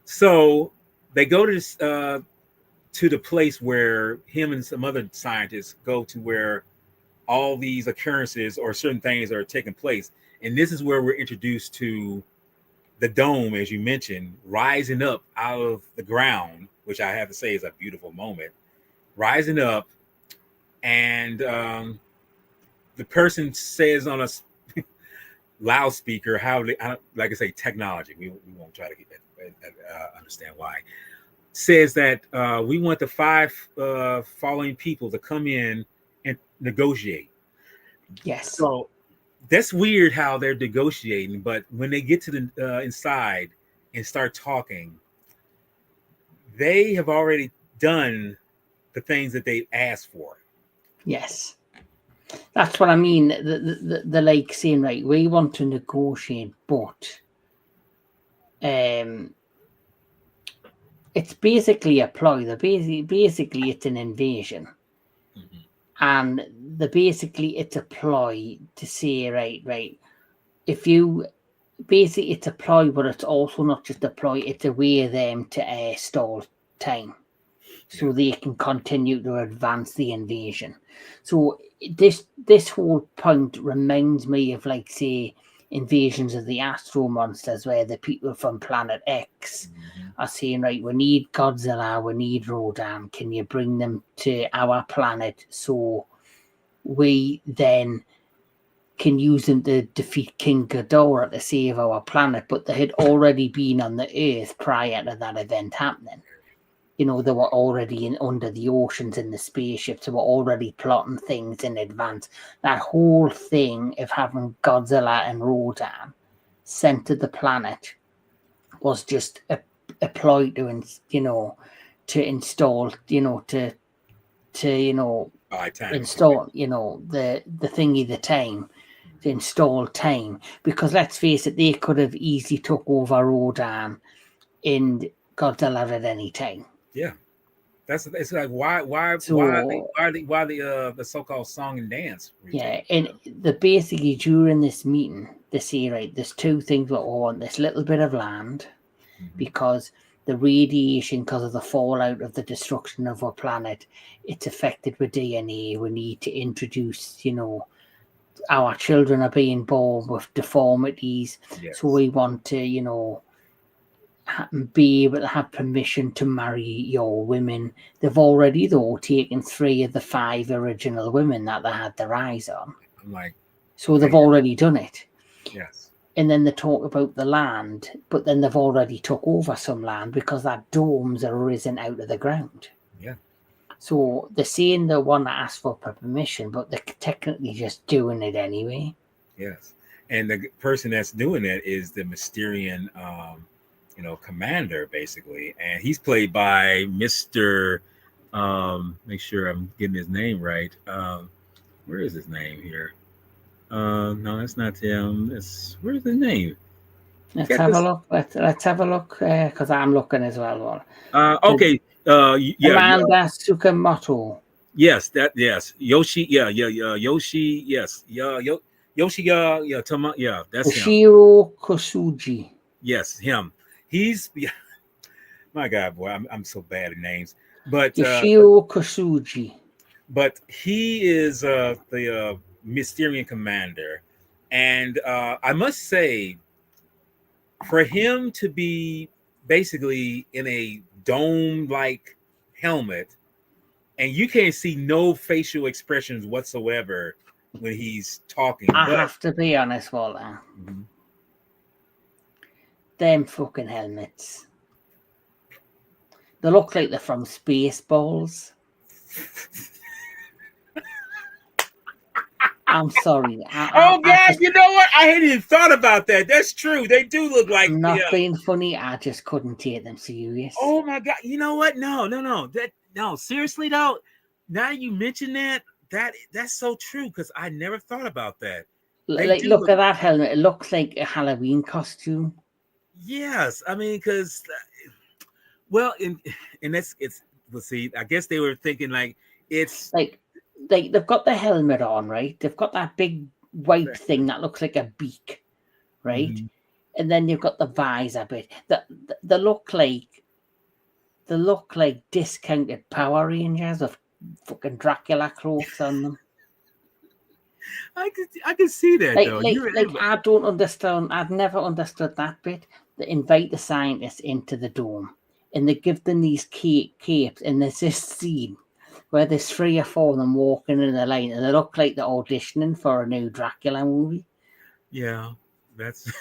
So they go to the place where him and some other scientists go to, where all these occurrences or certain things are taking place. And this is where we're introduced to the dome, as you mentioned, rising up out of the ground, which I have to say is a beautiful moment. Rising up, and the person says on a loudspeaker, like I say, technology. We won't try to get that, understand why. Says that we want the 5 following people to come in and negotiate. Yes. So that's weird how they're negotiating, but when they get to the inside and start talking, they have already done the things that they asked for. Yes. That's what I mean. The like saying, right, we want to negotiate, but it's basically a ploy. Basically it's an invasion. Mm-hmm. And it's a ploy to say, right, if you basically, it's a ploy, but it's also not just a ploy, it's a way of them to stall time so they can continue to advance the invasion. So this whole point reminds me of, like, say, Invasions of the Astro Monsters, where the people from Planet X are saying, right, we need Godzilla, we need Rodan, can you bring them to our planet so we then can use them to defeat King Ghidorah to save our planet? But they had already been on the Earth prior to that event happening. They were already under the oceans in the spaceships. They were already plotting things in advance. That whole thing of having Godzilla and Rodan sent to the planet was just a ploy to install, install, the thingy, the time, to install time. Because let's face it, they could have easily took over Rodan and Godzilla at any time. Yeah, it's like why the so-called song and dance routine? Yeah, and basically during this meeting they say, right, there's 2 things what we want: this little bit of land, because the radiation, because of the fallout of the destruction of our planet, it's affected with DNA. We need to introduce, our children are being born with deformities. Yes. So we want to, be able to have permission to marry your women. They've already, though, taken 3 of the 5 original women that they had their eyes on. I'm like, so they've already done it. Yes. And then they talk about the land, but then they've already took over some land because that domes are risen out of the ground. Yeah. So they're saying they want to ask for permission, but they're technically just doing it anyway. Yes. And the person that's doing it is the Mysterian, commander, basically. And he's played by Mr. Make sure I'm getting his name right. Where is his name here? No, that's not him. Where's his name? Let's have a look. Let's have a look because I'm looking as well. Okay. Amanda Tsukamoto. Yes, Yoshi. Yoshi. Yes, Yoshi. That's him. Ishiro Kosugi. Yes, him. He's my God, boy. I'm so bad at names, but Ishiro Kosugi. But he is the Mysterian commander, and I must say, for him to be basically in a dome-like helmet, and you can't see no facial expressions whatsoever when he's talking. I have to be honest, Walter. Mm-hmm. Them fucking helmets. They look like they're from Spaceballs. I'm sorry. God, you know what? I hadn't even thought about that. That's true. They do look like. I'm not being funny. I just couldn't take them serious. Oh my God! You know what? No. Seriously though, now you mention that's so true because I never thought about that. Look at that helmet. It looks like a Halloween costume. Yes, I mean because, well, let's see. I guess they were thinking like it's like they've got the helmet on, right? They've got that big white thing that looks like a beak, right? Mm-hmm. And then you've got the visor bit. They look like discounted Power Rangers with fucking Dracula clothes on them. I could see that though. I don't understand. I've never understood that bit. They invite the scientists into the dome, and they give them these capes, and there's this scene where there's 3 or 4 of them walking in the line, and they look like they're auditioning for a new Dracula movie. Yeah, that's.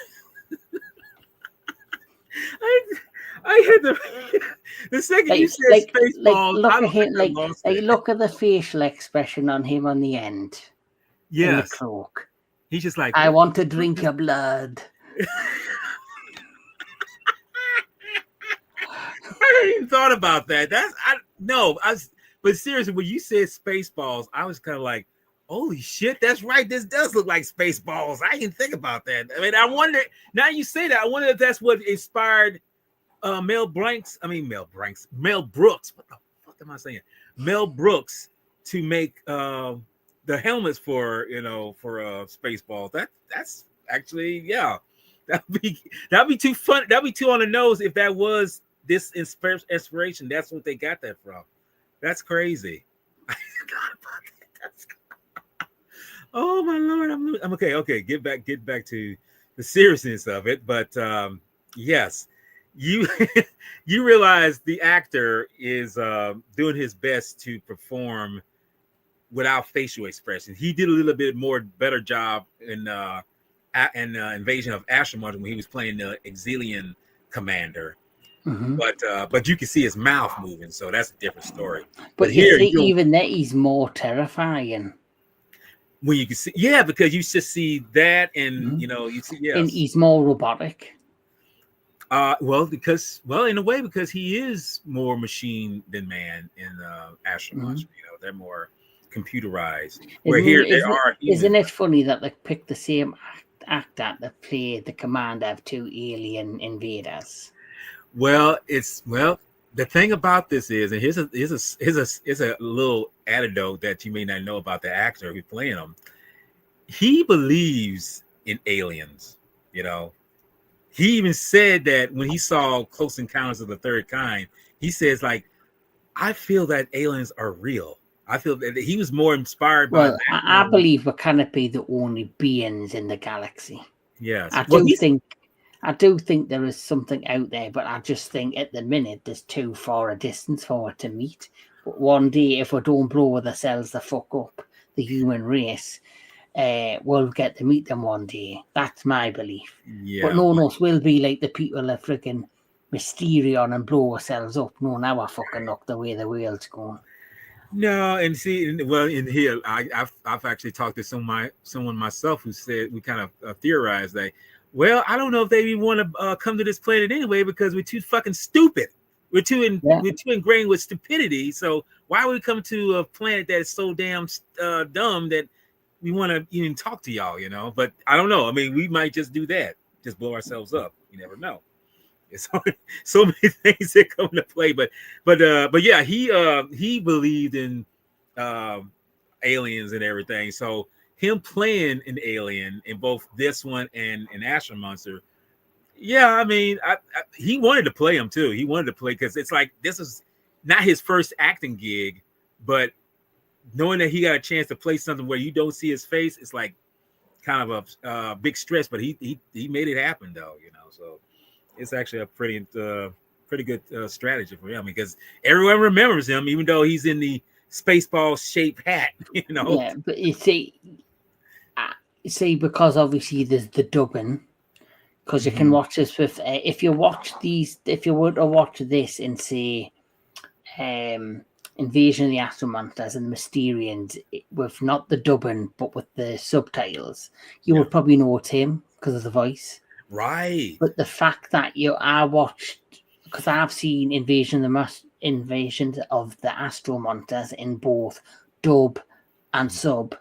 I had the second you said Spaceballs. Look at him, look at the facial expression on him on the end. Yes, in the cloak. He's just like, I want to drink your blood. I hadn't even thought about that. But seriously, when you said Spaceballs, I was kind of like, holy shit, that's right. This does look like Spaceballs. I didn't think about that. I mean, I wonder, now you say that, I wonder if that's what inspired Mel Brooks. What the fuck am I saying? Mel Brooks to make the helmets for Spaceballs. That's actually, yeah. That'd be too fun. That'd be too on the nose if that was this inspiration. That's what they got that from. That's crazy. I forgot about that. Oh my Lord, I'm okay. Okay, get back to the seriousness of it. But yes, you you realize the actor is doing his best to perform without facial expression. He did a little bit better job in Invasion of Asteroids when he was playing the Exilian commander. Mm-hmm. But you can see his mouth moving, so that's a different story. But here, even that, he's more terrifying. When you can see, yeah, because you just see that, and you see, yeah, and he's more robotic. In a way, because he is more machine than man in Asteroids. Mm-hmm. They're more computerized. Isn't it funny that they picked the same actor that played the commander of 2 alien invaders? Well, the thing about this is, and here's a little anecdote that you may not know about the actor who's playing him. He believes in aliens. He even said that when he saw Close Encounters of the Third Kind, he says, like, I feel that aliens are real. I feel that he was more inspired by that. I believe we cannot be the only beings in the galaxy. Yes. I do think there is something out there, but I just think at the minute there's too far a distance for it to meet. But one day, if we don't blow ourselves the fuck up, the human race, we'll get to meet them one day. That's my belief. Yeah. But none of us will be like the people that freaking Mysterion and blow ourselves up. No, now I fucking look the way the world's going. No, and see, well, in here, I've actually talked to someone myself who said we kind of theorized that. Well, I don't know if they even want to come to this planet anyway because we're too fucking stupid. We're too ingrained with stupidity. So why would we come to a planet that is so damn dumb that we want to even talk to y'all? You know, but I don't know. I mean, we might just do that, just blow ourselves up. You never know. It's so many things that come into play, but yeah, he believed in aliens and everything. So him playing an alien in both this one and Astro Monster, yeah, I mean, he wanted to play him too. He wanted to play because it's like this is not his first acting gig, but knowing that he got a chance to play something where you don't see his face, it's like kind of a big stress. But he made it happen though, you know. So it's actually a pretty good strategy for him because everyone remembers him, even though he's in the Spaceball shaped hat, you know. Yeah, but you see, because obviously there's the dubbing, because you can watch this with if you were to watch this and say Invasion of the Astro Monsters and the Mysterians with not the dubbing but with the subtitles, you would probably know it's him because of the voice. Right. But the fact that I watched, because I've seen Invasion of the Astro Monsters in both dub and sub.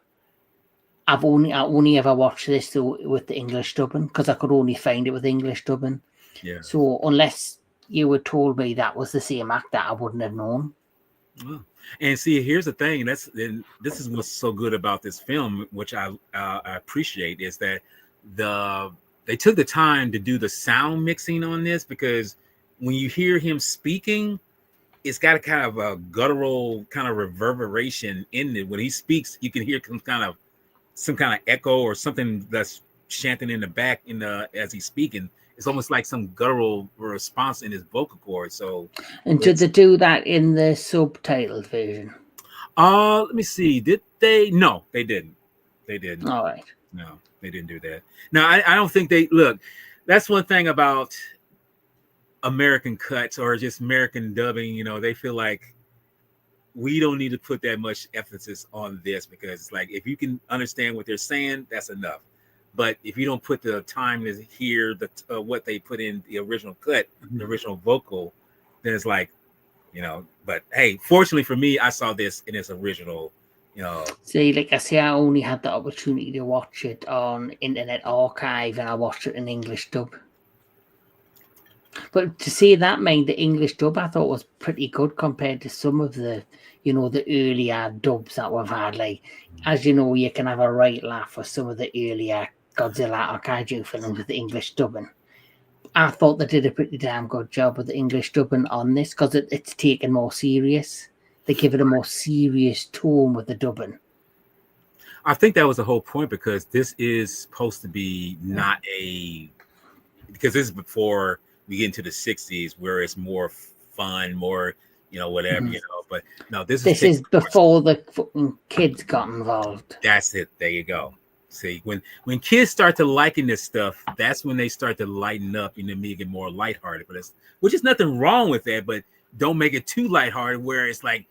I only ever watched this though with the English dubbing because I could only find it with English dubbing. Yeah. So unless you had told me that was the same actor, I wouldn't have known. Oh. And see, here's the thing. This is what's so good about this film, which I appreciate, is that they took the time to do the sound mixing on this because when you hear him speaking, it's got a kind of a guttural kind of reverberation in it. When he speaks, you can hear some kind of echo or something that's chanting in the back as he's speaking. It's almost like some guttural response in his vocal cords. So, and did they do that in the subtitled version? Let me see. Did they? No, they didn't. They didn't. All right. No, they didn't do that. No, I don't think they look. That's one thing about American cuts or just American dubbing. You know, they feel like we don't need to put that much emphasis on this because it's like if you can understand what they're saying, that's enough. But if you don't put the time to hear what they put in the original cut, the original vocal, then it's like, you know. But hey, fortunately for me, I saw this in its original. You know, see, like I say, I only had the opportunity to watch it on Internet Archive, and I watched it in English dub. But to say that, the English dub I thought was pretty good compared to some of the, the earlier dubs that we've had. Like, as you know, you can have a right laugh for some of the earlier Godzilla or Kaiju films with the English dubbing. I thought they did a pretty damn good job with the English dubbing on this because it's taken more serious. They give it a more serious tone with the dubbing. I think that was the whole point because this is supposed to be not because this is before we get into the 60s where it's more fun, more, whatever, but no, this is before the fucking kids got involved. That's it. There you go. See, when kids start to liking this stuff, that's when they start to lighten up and make it more lighthearted. But which is nothing wrong with that, but don't make it too lighthearted where it's like,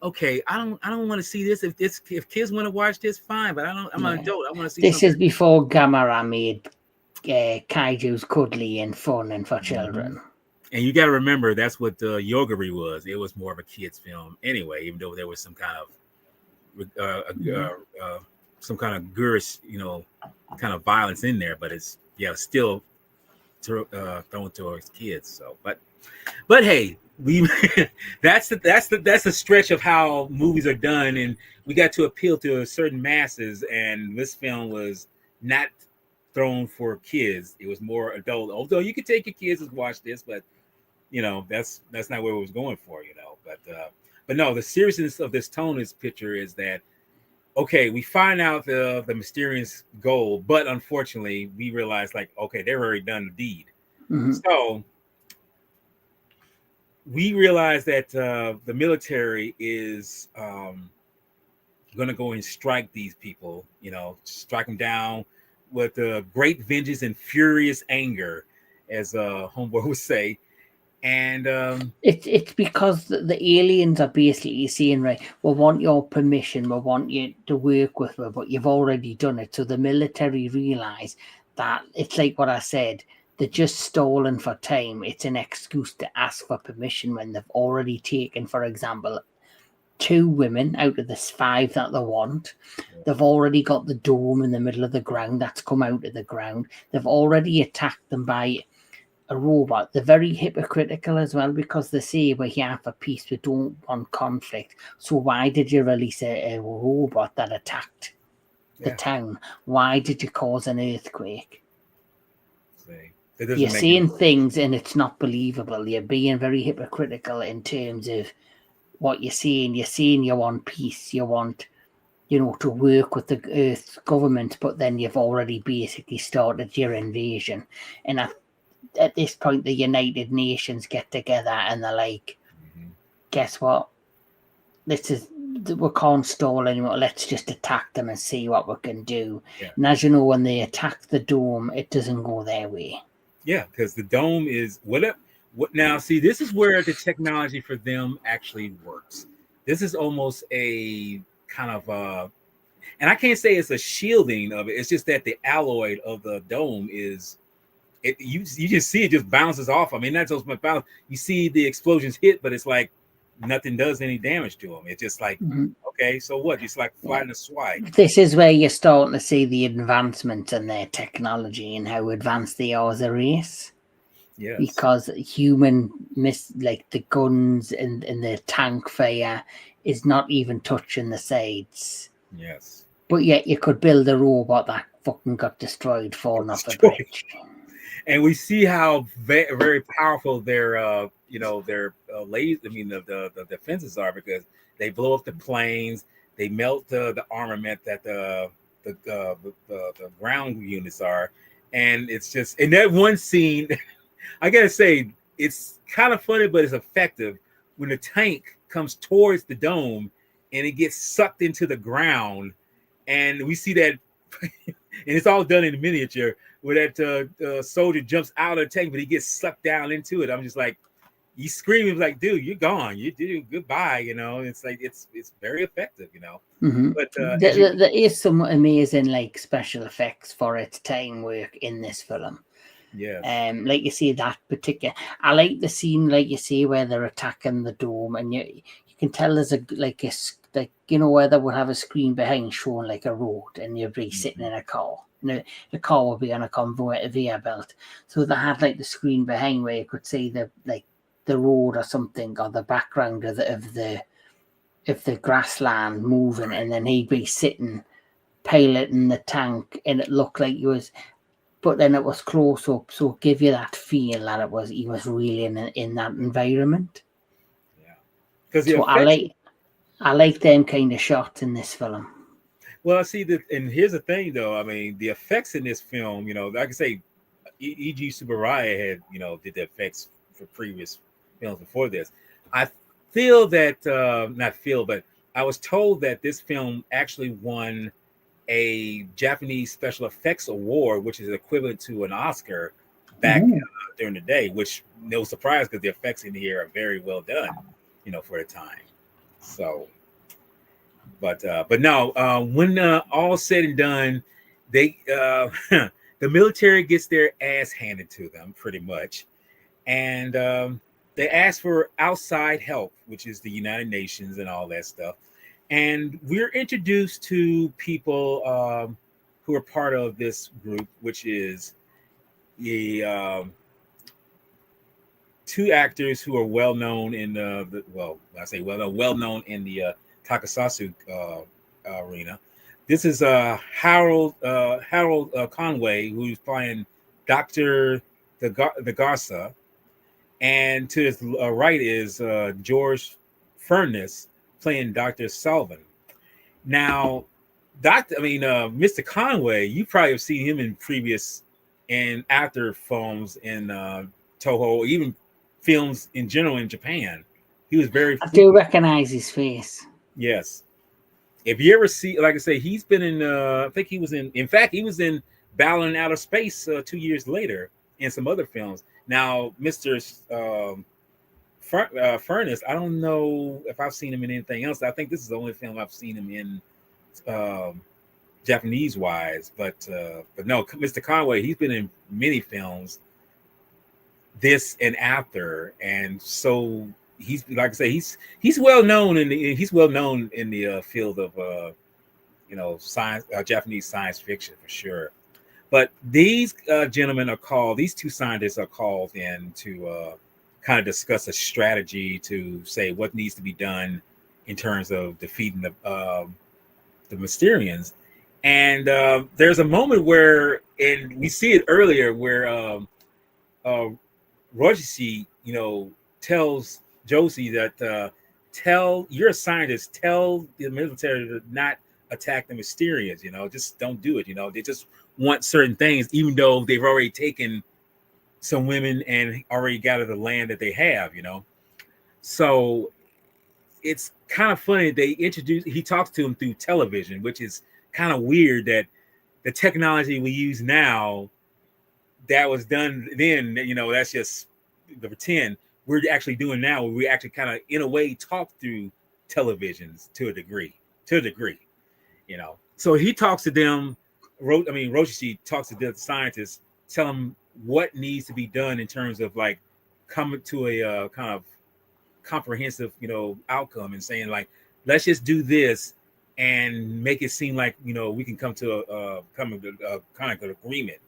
okay, I don't want to see this. If kids want to watch this, fine. But I'm an adult. I want to see this is before Gamera made kaiju's cuddly and fun and for children. And you got to remember that's what the Yoguri was. It was more of a kids film anyway, even though there was some kind of some kind of gurish, kind of violence in there, but it's still thrown towards kids. So, but hey, that's the stretch of how movies are done, and we got to appeal to certain masses. And this film was not thrown for kids; it was more adult. Although you could take your kids and watch this, but that's not where it was going for. But no, the seriousness of this tone, this picture is that. Okay, we find out the Mysterians' goal, but unfortunately, we realize okay, they've already done the deed. So we realize that the military is going to go and strike these people, strike them down with great vengeance and furious anger, as Homeboy would say. And it's because the aliens are basically saying, right, we want your permission, we want you to work with us, but you've already done it. So the military realize that it's like what I said, they're just stolen for time. It's an excuse to ask for permission when they've already taken, for example, 2 women out of the 5 that they want. They've already got the dome in the middle of the ground that's come out of the ground. They've already attacked them by a robot. They're very hypocritical as well, because they say we're here for peace, we don't want conflict. So why did you release a robot that attacked the town? Why did you cause an earthquake? You're saying things and it's not believable. You're being very hypocritical in terms of what you're saying. You're saying you want peace, you want, to work with the Earth government, but then you've already basically started your invasion. And at this point, the United Nations get together and they're like, guess what? We can't stall anymore. Let's just attack them and see what we can do. Yeah. And as you know, when they attack the dome, it doesn't go their way. Yeah, because the dome is what now. See, this is where the technology for them actually works. This is almost a kind of and I can't say it's a shielding of it. It's just that the alloy of the dome is. You just see it just bounces off. I mean, that's so much bounce. You see the explosions hit, but it's like nothing does any damage to them. It's just like, okay, so what? It's like flying a swag. This is where you're starting to see the advancement in their technology and how advanced they are as a race. Yes. Because human like the guns and the tank fire is not even touching the sides. Yes. But yet you could build a robot that fucking got destroyed falling off a bridge. And we see how very, very powerful their their the defenses are, because they blow up the planes, they melt the armament that the ground units are, and it's just in that one scene. I gotta say, it's kind of funny, but it's effective when the tank comes towards the dome and it gets sucked into the ground, and we see that, and it's all done in miniature, where that soldier jumps out of the tank, but he gets sucked down into it. I'm just like, he's screaming like, dude, you're gone. You did goodbye. It's like, it's very effective, But there is some amazing like special effects for its time work in this film. Yeah. Like you see that particular, I like the scene, like you see, where they're attacking the dome, and you can tell there's where they would have a screen behind showing like a road, and you'd be sitting in a car. The car would be on a conveyor belt, so they had like the screen behind where you could see the road or something, or the background of the grassland moving, and then he'd be sitting piloting the tank, and it looked like he was, but then it was close up, so give you that feel that he was really in that environment. Yeah, because so I like them kind of shots in this film. Well, I see that, and here's the thing, though. I mean, the effects in this film, like I say, E.G. Tsuburaya had, did the effects for previous films before this. I feel that, not feel, but I was told that this film actually won a Japanese special effects award, which is equivalent to an Oscar back during the day, which no surprise, because the effects in here are very well done, for the time. So. But no, when all said and done, they the military gets their ass handed to them pretty much, and they ask for outside help, which is the United Nations and all that stuff. And we're introduced to people who are part of this group, which is the 2 actors who are well known in well known in the Tokusatsu arena. This is Harold Conway, who's playing Dr. the Garza, and to his right is George Furness playing Dr. Sullivan. Now, Mr. Conway, you probably have seen him in previous and after films in Toho, even films in general in Japan. He was very. I do recognize his face. Yes, if you ever see, like I say, he's been in. I think he was in. In fact, he was in Battle in Outer Space 2 years later, and some other films. Now, Mister Furnace, I don't know if I've seen him in anything else. I think this is the only film I've seen him in, Japanese wise. But no, Mr. Conway, he's been in many films, this and after, and so he's, like I say, he's well known in the field of science, Japanese science fiction for sure. But these gentlemen are called, these two scientists are called in to kind of discuss a strategy to say what needs to be done in terms of defeating the Mysterians. And there's a moment where, and we see it earlier, where Roshi, tells Josie that you're a scientist, tell the military to not attack the Mysterians, just don't do it. They just want certain things, even though they've already taken some women and already gathered the land that they have, So it's kind of funny. He talks to him through television, which is kind of weird that the technology we use now that was done then, that's just the pretend. We're actually doing now, where we actually kind of, in a way, talk through televisions to a degree. So he talks to them. Roshi talks to the scientists, tell them what needs to be done in terms of like coming to a kind of comprehensive, outcome, and saying like, let's just do this and make it seem like, we can come to a kind of agreement.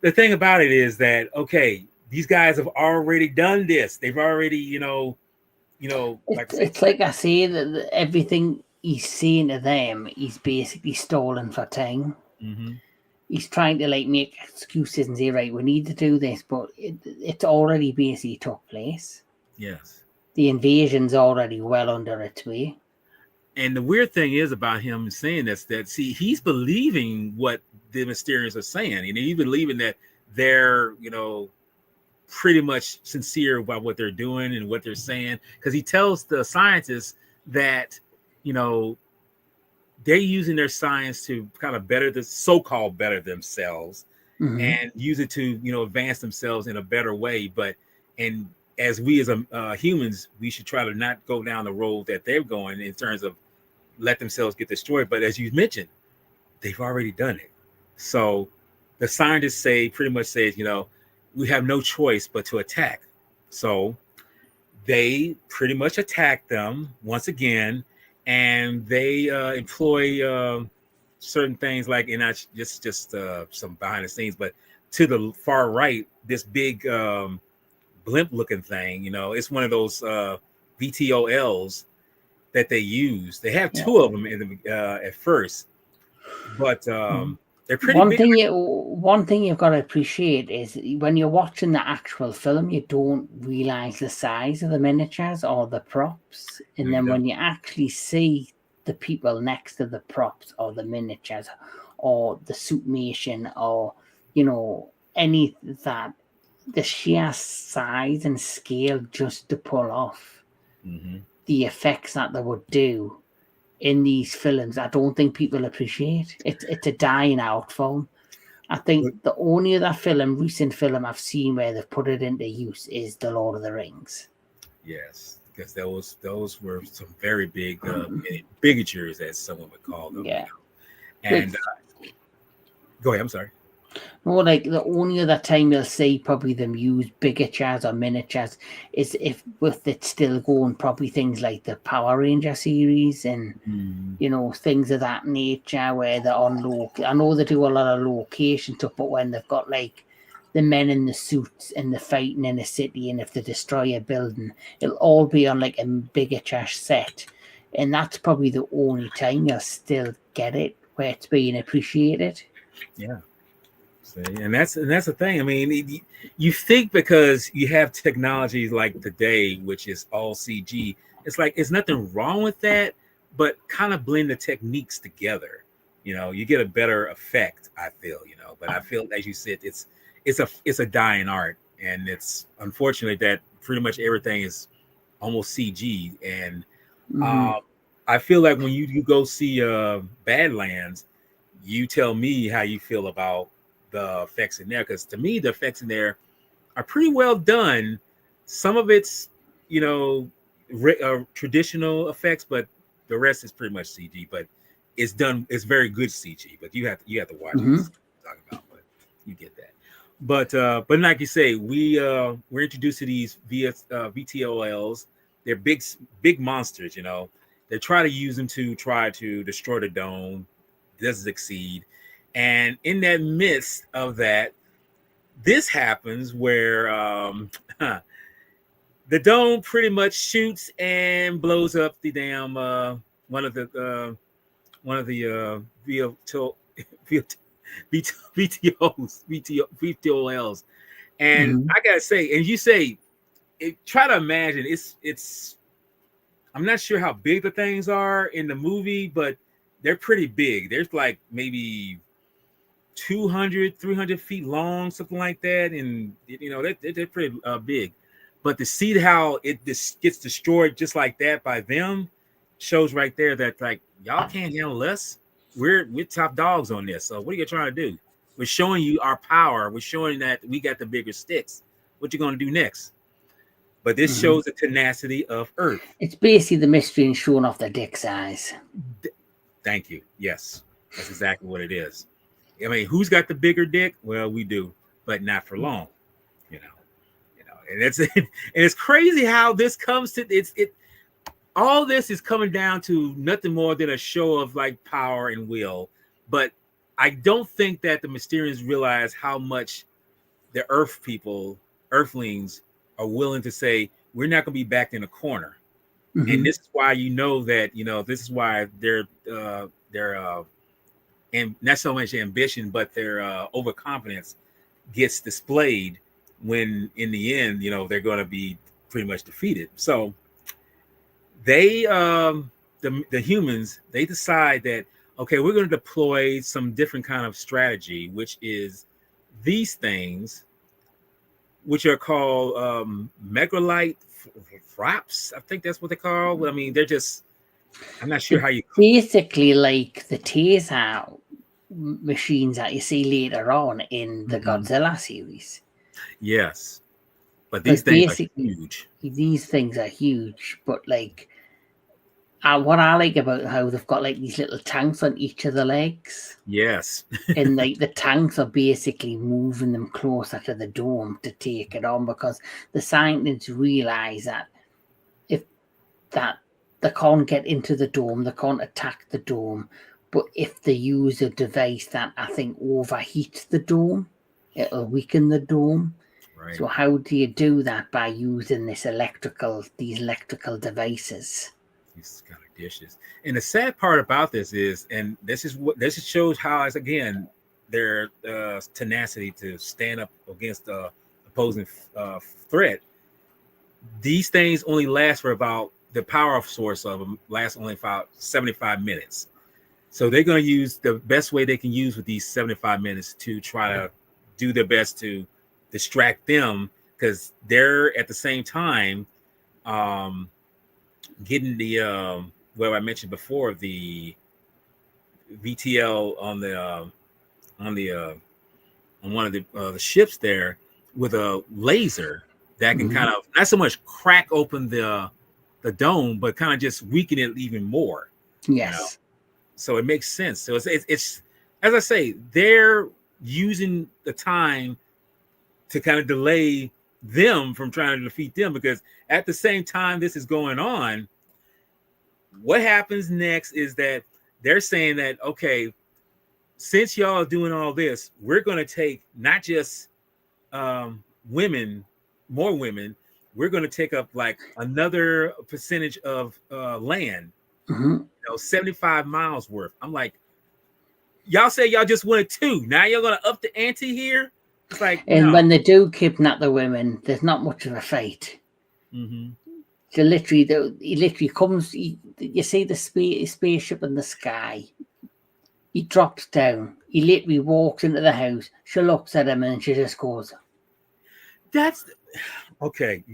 The thing about it is that, okay, these guys have already done this. They've already, it's like I say, that everything he's saying to them, he's basically stalling for time. Mm-hmm. He's trying to like make excuses and say, right, we need to do this, but it's already basically took place. Yes. The invasion's already well under its way. And the weird thing is about him saying this, that he's believing what the Mysterians are saying. He's believing that they're, pretty much sincere about what they're doing and what they're saying. Because he tells the scientists that, they're using their science to kind of so-called better themselves, mm-hmm. and use it to, advance themselves in a better way. And as we as humans, we should try to not go down the road that they're going in terms of let themselves get destroyed. But as you mentioned, they've already done it. So the scientists pretty much says, we have no choice but to attack. So they pretty much attack them once again, and they employ certain things like, and not just some behind the scenes, but to the far right, this big blimp looking thing, it's one of those VTOLs that they use. They have two of them in the at first, but they're pretty big. One thing you've got to appreciate is when you're watching the actual film, you don't realize the size of the miniatures or the props, and then when you actually see the people next to the props or the miniatures or the suitmation or any that, the sheer size and scale just to pull off the effects that they would do in these films, I don't think people appreciate. It's a dying art form. I think the only other recent film I've seen where they've put it into use is The Lord of the Rings. Yes, because those were some very big bigatures, as someone would call them. Yeah. And go ahead. I'm sorry. No, like the only other time you'll see probably them use bigatures or miniatures is if with it still going, probably things like the Power Ranger series and things of that nature where they're on I know they do a lot of location stuff, but when they've got like the men in the suits and the fighting in a city, and if they destroy a building, it'll all be on like a bigature set, and that's probably the only time you'll still get it where it's being appreciated. Yeah. And that's the thing. I mean, you think because you have technologies like today, which is all CG, it's like it's nothing wrong with that, but kind of blend the techniques together. You get a better effect, I feel. But I feel, as you said, it's a dying art, and it's unfortunate that pretty much everything is almost CG. And I feel like when you go see Badlands, you tell me how you feel about the effects in there, because to me the effects in there are pretty well done. Some of it's, you know, traditional effects, but the rest is pretty much CG. But it's done. It's very good CG. But you have to watch it. Talk about, but you get that. But like you say, we're introduced to these VTOLs. They're big monsters. You know, they try to use them to try to destroy the dome. Doesn't succeed, and in that midst of that, this happens where the dome pretty much shoots and blows up the damn one of the VTOLs. And I gotta say, and you say, try to imagine, it's I'm not sure how big the things are in the movie, but they're pretty big. There's like maybe 200, 300 feet long, something like that. And, you know, they're pretty big. But to see how this gets destroyed just like that by them shows right there that, like, y'all can't handle us. We're top dogs on this. So what are you trying to do? We're showing you our power. We're showing that we got the bigger sticks. What you going to do next? But this shows the tenacity of Earth. It's basically the mystery and showing off their dick size. Thank you. Yes, that's exactly what it is. I mean, who's got the bigger dick? Well, we do, but not for long. You know, and it's crazy how this comes to it. All this is coming down to nothing more than a show of like power and will. But I don't think that the Mysterians realize how much the Earthlings, are willing to say, we're not going to be backed in a corner. And this is why, you know, that, you know, this is why they're and not so much ambition, but their overconfidence gets displayed when in the end, you know, they're going to be pretty much defeated. So they, the humans, they decide that, okay, we're going to deploy some different kind of strategy, which is these things, which are called megalite fraps. I think that's what they call. I mean, they're just, I'm not sure how you call basically like the taser machines that you see later on in the Godzilla series. Yes, but these things are huge. These things are huge, but like what I like about how they've got like these little tanks on each of the legs. Yes. And like the tanks are basically moving them closer to the dome to take it on, because the scientists realize that they can't get into the dome, they can't attack the dome, but if they use a device that I think overheats the dome, it'll weaken the dome. Right. So how do you do that? By using these electrical devices. These kind of dishes. And the sad part about this is, and this shows how, as again, their tenacity to stand up against the opposing threat. These things only last for about, the power source of them lasts only about 75 minutes. So they're going to use the best way they can use with these 75 minutes to try to do their best to distract them, because they're at the same time getting the what I mentioned before, the VTL on one of the ships there with a laser that can kind of not so much crack open the dome, but kind of just weaken it even more. Yes. You know? So it makes sense. So it's as I say, they're using the time to kind of delay them from trying to defeat them, because at the same time this is going on, what happens next is that they're saying that, okay, since y'all are doing all this, we're going to take not just women, more women, we're going to take up like another percentage of land, you know, 75 miles worth. I'm like, y'all say y'all just wanted 2. Now you're going to up the ante here? It's like, and when they do kidnap the women, there's not much of a fight. So literally, he literally comes, you see the spaceship in the sky. He drops down. He literally walks into the house. She looks at him and she just goes, "That's okay."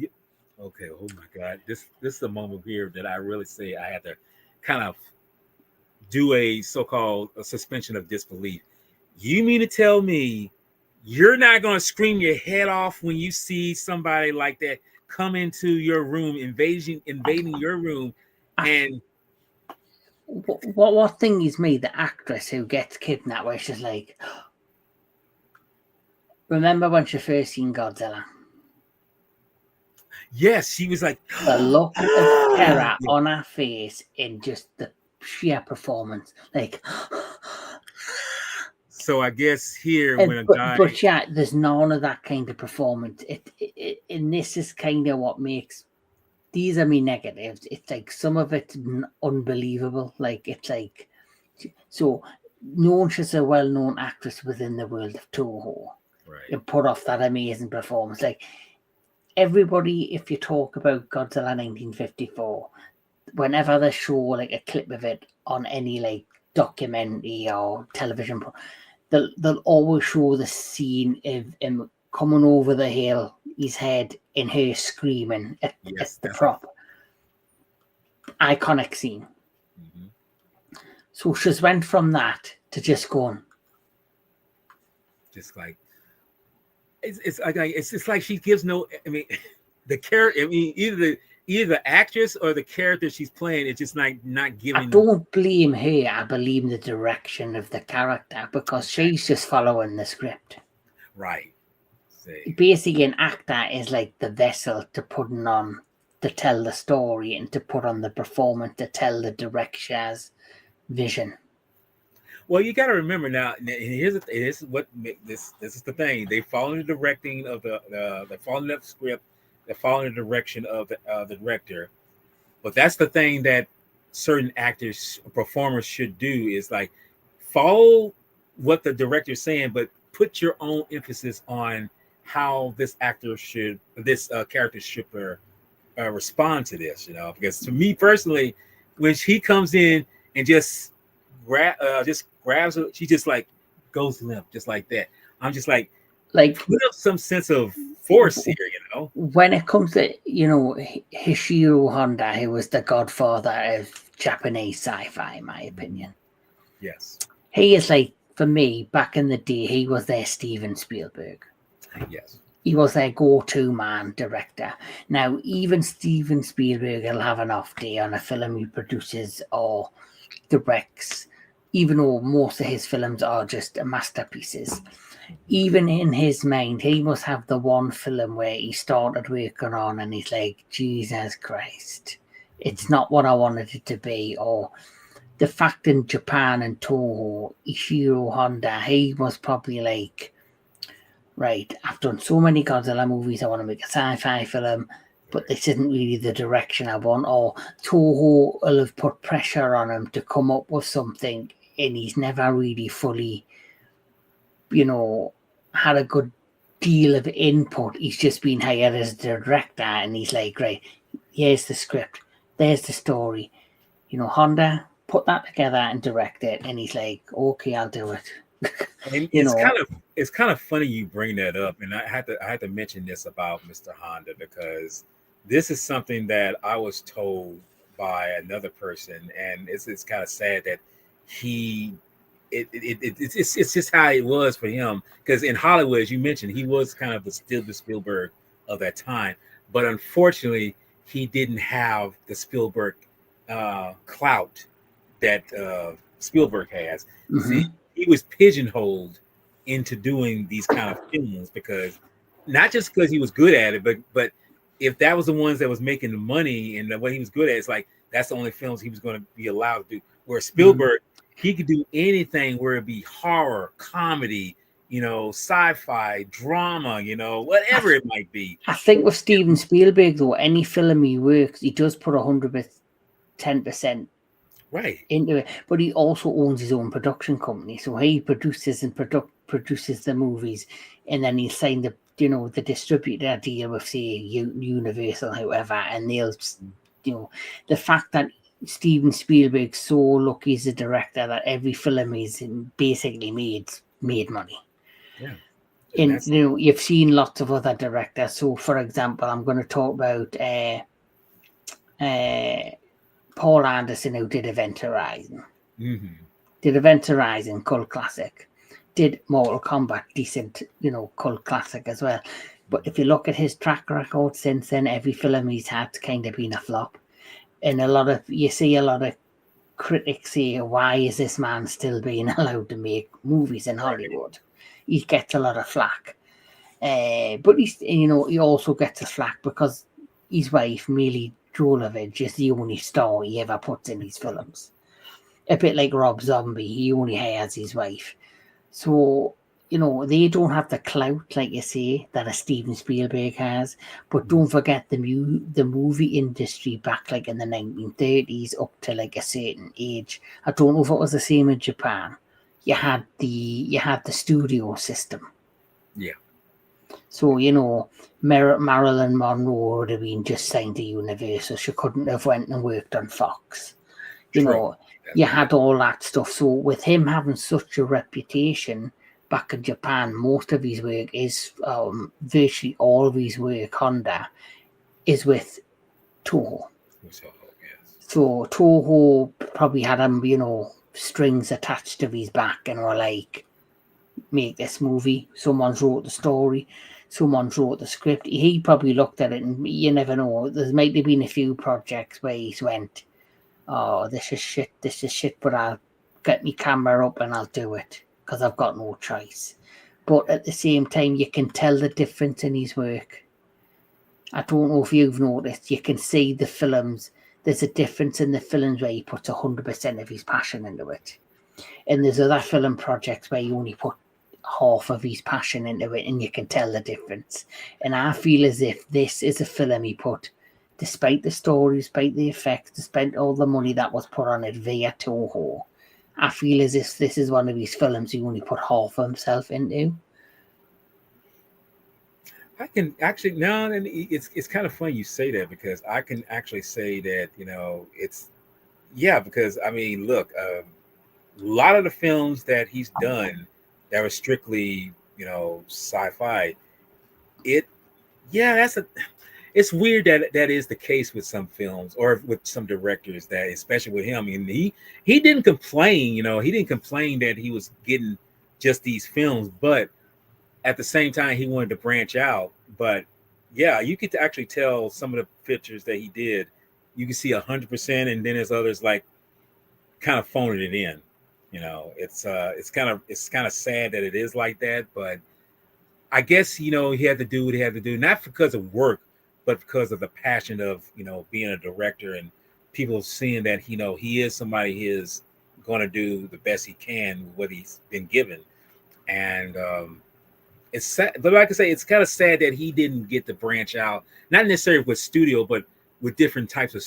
Okay. Oh my God, this is the moment here that I really say I had to kind of do a so-called suspension of disbelief. You mean to tell me you're not going to scream your head off when you see somebody like that come into your room, invading your room, and what thing is me, the actress who gets kidnapped, where she's like, remember when she first seen Godzilla? Yes, she was like, the look of terror on her face in just the sheer performance, like. So I guess here when a guy, but yeah, there's none of that kind of performance. And this is kind of what makes. These are me negatives. It's like some of it's unbelievable. Like it's like, so known she's a well-known actress within the world of Toho. right? You put off that amazing performance. Like everybody, if you talk about Godzilla 1954, whenever they show like a clip of it on any like documentary or television, they'll always show the scene of him coming over the hill, his head, and her screaming at the prop. Iconic scene. Mm-hmm. So she's went from that to just going. Just like it's like she gives no. I mean, the character. I mean, either the actress or the character she's playing. It's just like not giving. I don't blame her. I blame the direction of the character because she's just following the script. Right. Basically, an actor is like the vessel to putting on to tell the story and to put on the performance to tell the director's vision. Well, you got to remember now. This is what this is the thing. They follow the directing of they follow the script. They follow the direction of the director. But that's the thing that certain actors, performers should do is like follow what the director's saying, but put your own emphasis on how this character should respond to this. You know, because to me personally, when he comes in and just grabs her, she just like goes limp, just like that. I'm just like put up some sense of force here, you know. When it comes to Ishiro Honda, who was the godfather of Japanese sci-fi, in my opinion. Yes, he is like, for me, back in the day, he was their Steven Spielberg. Yes, he was their go-to man director. Now, even Steven Spielberg will have an off day on a film he produces or directs, even though most of his films are just masterpieces. Even in his mind, he must have the one film where he started working on and he's like, Jesus Christ, it's not what I wanted it to be. Or the fact in Japan and Toho, Ishiro Honda, he was probably like, right, I've done so many Godzilla movies, I want to make a sci-fi film, but this isn't really the direction I want. Or Toho will have put pressure on him to come up with something and he's never really fully, had a good deal of input. He's just been hired as the director and he's like, right, here's the script, there's the story. Honda, put that together and direct it. And he's like, okay, I'll do it. And it's kind of funny you bring that up, and I had to mention this about Mr. Honda because this is something that I was told by another person, and it's kind of sad that it's just how it was for him, because in Hollywood, as you mentioned, he was kind of still the Spielberg of that time, but unfortunately, he didn't have the Spielberg clout that Spielberg has. Mm-hmm. See, he was pigeonholed into doing these kind of films because not just because he was good at it, but if that was the ones that was making the money and what he was good at, it's like that's the only films he was going to be allowed to do. Where Spielberg, he could do anything, where it be horror, comedy, sci-fi, drama, whatever it might be. I think with Steven Spielberg, though, any film he works, he does put 110% right into it, but he also owns his own production company, so he produces and produces the movies, and then he signed the distributor deal with, say, Universal, however, and they'll, the fact that Steven Spielberg's so lucky as a director that every film he's basically made money. Yeah. And you've seen lots of other directors. So, for example, I'm going to talk about Paul Anderson, who did Event Horizon. Mm-hmm. Did Event Horizon, cult classic. Did Mortal Kombat, decent, cult classic as well. But if you look at his track record since then, every film he's had kind of been a flop. And you see a lot of critics say, why is this man still being allowed to make movies in Hollywood? He gets a lot of flack. But he also gets a flack because his wife, Mila Jovovich, is the only star he ever puts in his films. A bit like Rob Zombie, he only has his wife. So, they don't have the clout, like you say, that a Steven Spielberg has. But don't forget the movie industry back like in the 1930s up to like a certain age. I don't know if it was the same in Japan. You had the studio system. Yeah. So, Marilyn Monroe would have been just signed to Universal. She couldn't have went and worked on Fox. You had all that stuff. So with him having such a reputation back in Japan, most of his work is, virtually all of his work, Honda, is with Toho. So Toho probably had him, strings attached to his back and were like, make this movie. Someone's wrote the story. Someone's wrote the script. He probably looked at it and you never know. There might have been a few projects where he's went, oh, this is shit, but I'll get my camera up and I'll do it because I've got no choice. But at the same time, you can tell the difference in his work. I don't know if you've noticed, you can see the films. There's a difference in the films where he puts 100% of his passion into it. And there's other film projects where he only put half of his passion into it and you can tell the difference. And I feel as if this is a film he put, despite the story, despite the effects, despite all the money that was put on it via Toho, I feel as if this is one of his films he only put half of himself into. I can actually now, and it's kind of funny you say that because I can actually say that because I mean, look, a lot of the films that he's done that were strictly sci-fi, it's weird that is the case with some films or with some directors, that especially with him. And he didn't complain, he didn't complain that he was getting just these films, but at the same time he wanted to branch out. But yeah, you could actually tell some of the pictures that he did, you can see 100%, and then there's others like kind of phoning it in. It's kind of sad that it is like that, but I guess he had to do what he had to do, not because of work, but because of the passion of being a director and people seeing that he is somebody who is going to do the best he can with what he's been given. And it's sad, but like I say, it's kind of sad that he didn't get to branch out, not necessarily with studio, but with different types of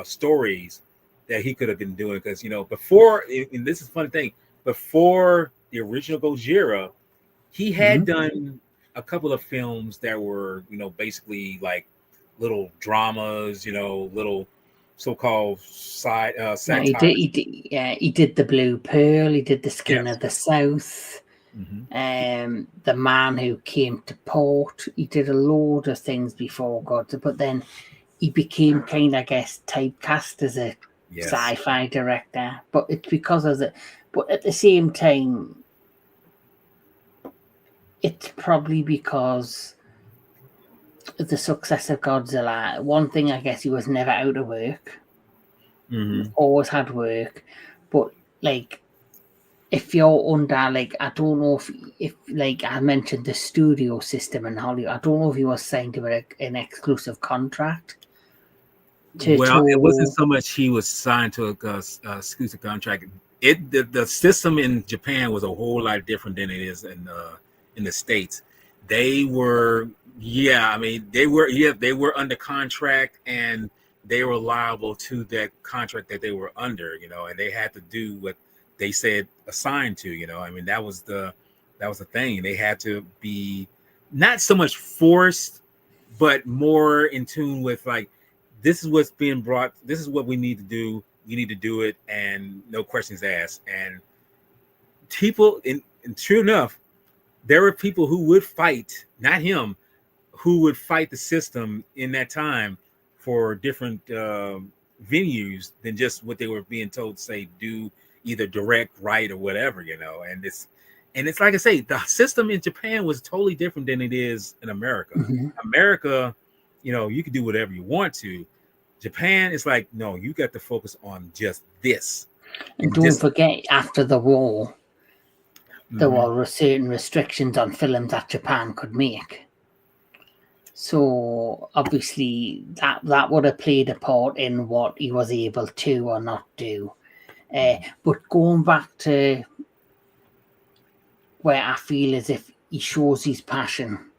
stories that he could have been doing. Because before, and this is a funny thing, before the original Gojira, he had done a couple of films that were basically like little dramas, little so-called side satire. He did The Blue Pearl, he did The Skin of the South, The Man Who Came to Port. He did a load of things before God, but then he became kind of, I guess, typecast as a sci-fi director. But it's because of it. But at the same time, it's probably because of the success of Godzilla. One thing, I guess, he was never out of work. Always had work. But, like, if you're under, like, I don't know if like, I mentioned the studio system in Hollywood, I don't know if he was signed to an exclusive contract. It wasn't so much he was signed to a exclusive contract. The system in Japan was a whole lot different than it is in the States. They were under contract, and they were liable to that contract that they were under, and they had to do what they said assigned to, I mean, that was the thing. They had to be not so much forced, but more in tune with, like, this is what's being brought, this is what we need to do, you need to do it, and no questions asked. And people, and true enough, there were people who would fight, not him, who would fight the system in that time for different venues than just what they were being told to say, do either direct, write, or whatever, and it's like I say, the system in Japan was totally different than it is in America. America, you can do whatever you want to. Japan is like, no, you got to focus on just this. And don't forget, after the war, there were certain restrictions on films that Japan could make. So obviously that would have played a part in what he was able to or not do. But going back to where I feel as if he shows his passion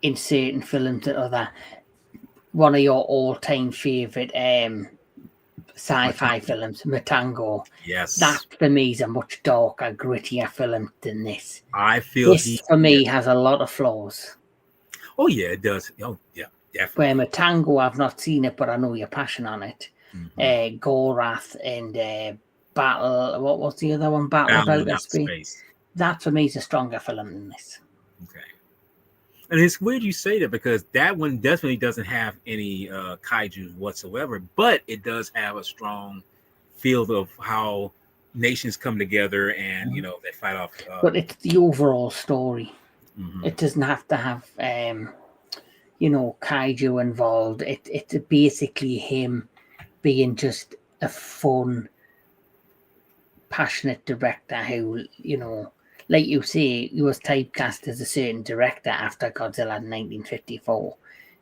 in certain films and other, one of your all-time favorite sci-fi films, Matango. Yes. That for me is a much darker, grittier film than this. I feel this for me has a lot of flaws. Oh yeah, it does. Oh yeah, definitely. Where Matango, I've not seen it, but I know your passion on it. Gorath and Battle. What was the other one? Battle of Outer Space. That for me is a stronger film than this. Okay. And it's weird you say that, because that one definitely doesn't have any kaiju whatsoever, but it does have a strong feel of how nations come together and they fight off. But it's the overall story. It doesn't have to have kaiju involved. It's basically him being just a fun, passionate director who, like you say, he was typecast as a certain director after Godzilla in 1954,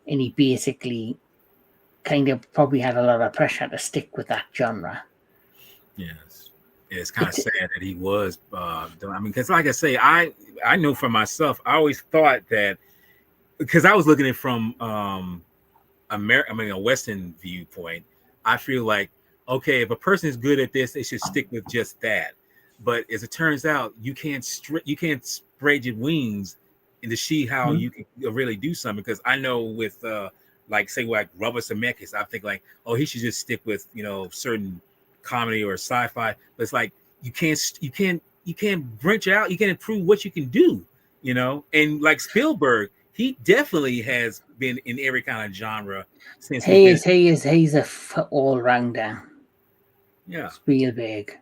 and he basically kind of probably had a lot of pressure to stick with that genre. Yes, it's kind of sad that he was. Because like I say, I know for myself, I always thought that, because I was looking at it from a Western viewpoint. I feel like, okay, if a person is good at this, they should stick with just that. But as it turns out, you can't spread your wings and to see how you can really do something. Because I know with like Robert Zemeckis, I think like, oh, he should just stick with certain comedy or sci-fi. But it's like you can't branch out. You can't improve what you can do. And like Spielberg, he definitely has been in every kind of genre since he's a all-rounder. Yeah, Spielberg.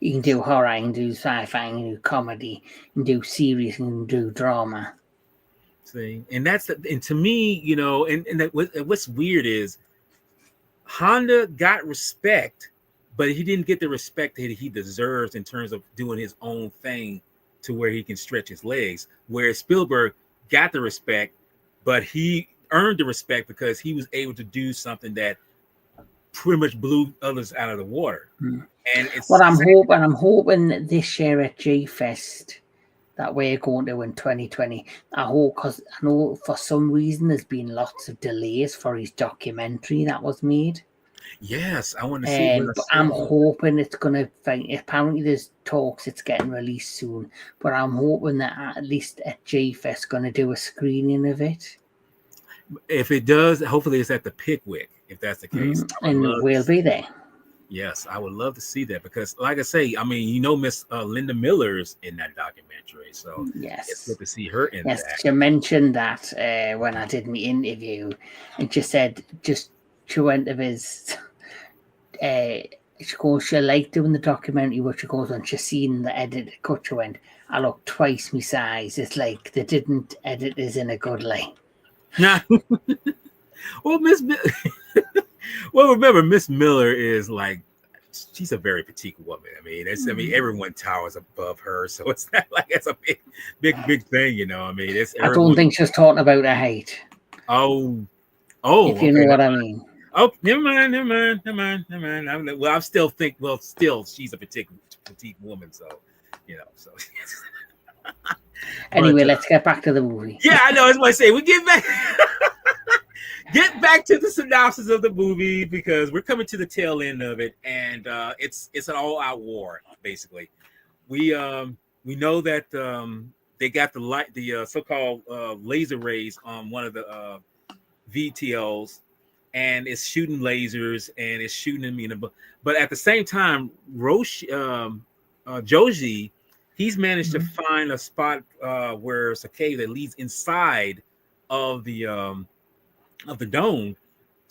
You can do horror, you can do sci-fi, you can do comedy, you can do series, you can do drama. See, and to me, and what's weird is Honda got respect, but he didn't get the respect that he deserves in terms of doing his own thing to where he can stretch his legs. Whereas Spielberg got the respect, but he earned the respect because he was able to do something that pretty much blew others out of the water. And it's I'm hoping this year at G-Fest that we're going to in 2020. I hope, because I know for some reason there's been lots of delays for his documentary that was made. Yes, I want to see. But I'm hoping it's going to. Apparently, there's talks it's getting released soon. But I'm hoping that at least at G-Fest going to do a screening of it. If it does, hopefully it's at the Pickwick. If that's the case, and we'll be there. Yes, I would love to see that because, like I say, Miss Linda Miller's in that documentary, so yes, it's good to see her in that. Yes, she mentioned that when I did my interview, and she said she went to his. She goes, she liked doing the documentary, but she goes, when she's seen the edited cut, she went, I look twice my size. It's like they didn't edit this in a good light. Nah. Well, remember, Miss Miller is like, she's a very petite woman. Everyone towers above her, so it's not like it's a big thing, I don't think she's talking about her height. Oh, if you know what I mean. Oh, never mind. I still think, she's a petite woman, so so. Anyway, let's get back to the movie. Yeah, I know. That's what I say. We get back to the synopsis of the movie because we're coming to the tail end of it, and it's an all-out war. Basically, we know that they got the so-called laser rays on one of the VTOLs, and it's shooting lasers and it's shooting them. But at the same time, Joji, he's managed to find a spot where it's a cave that leads inside of the dome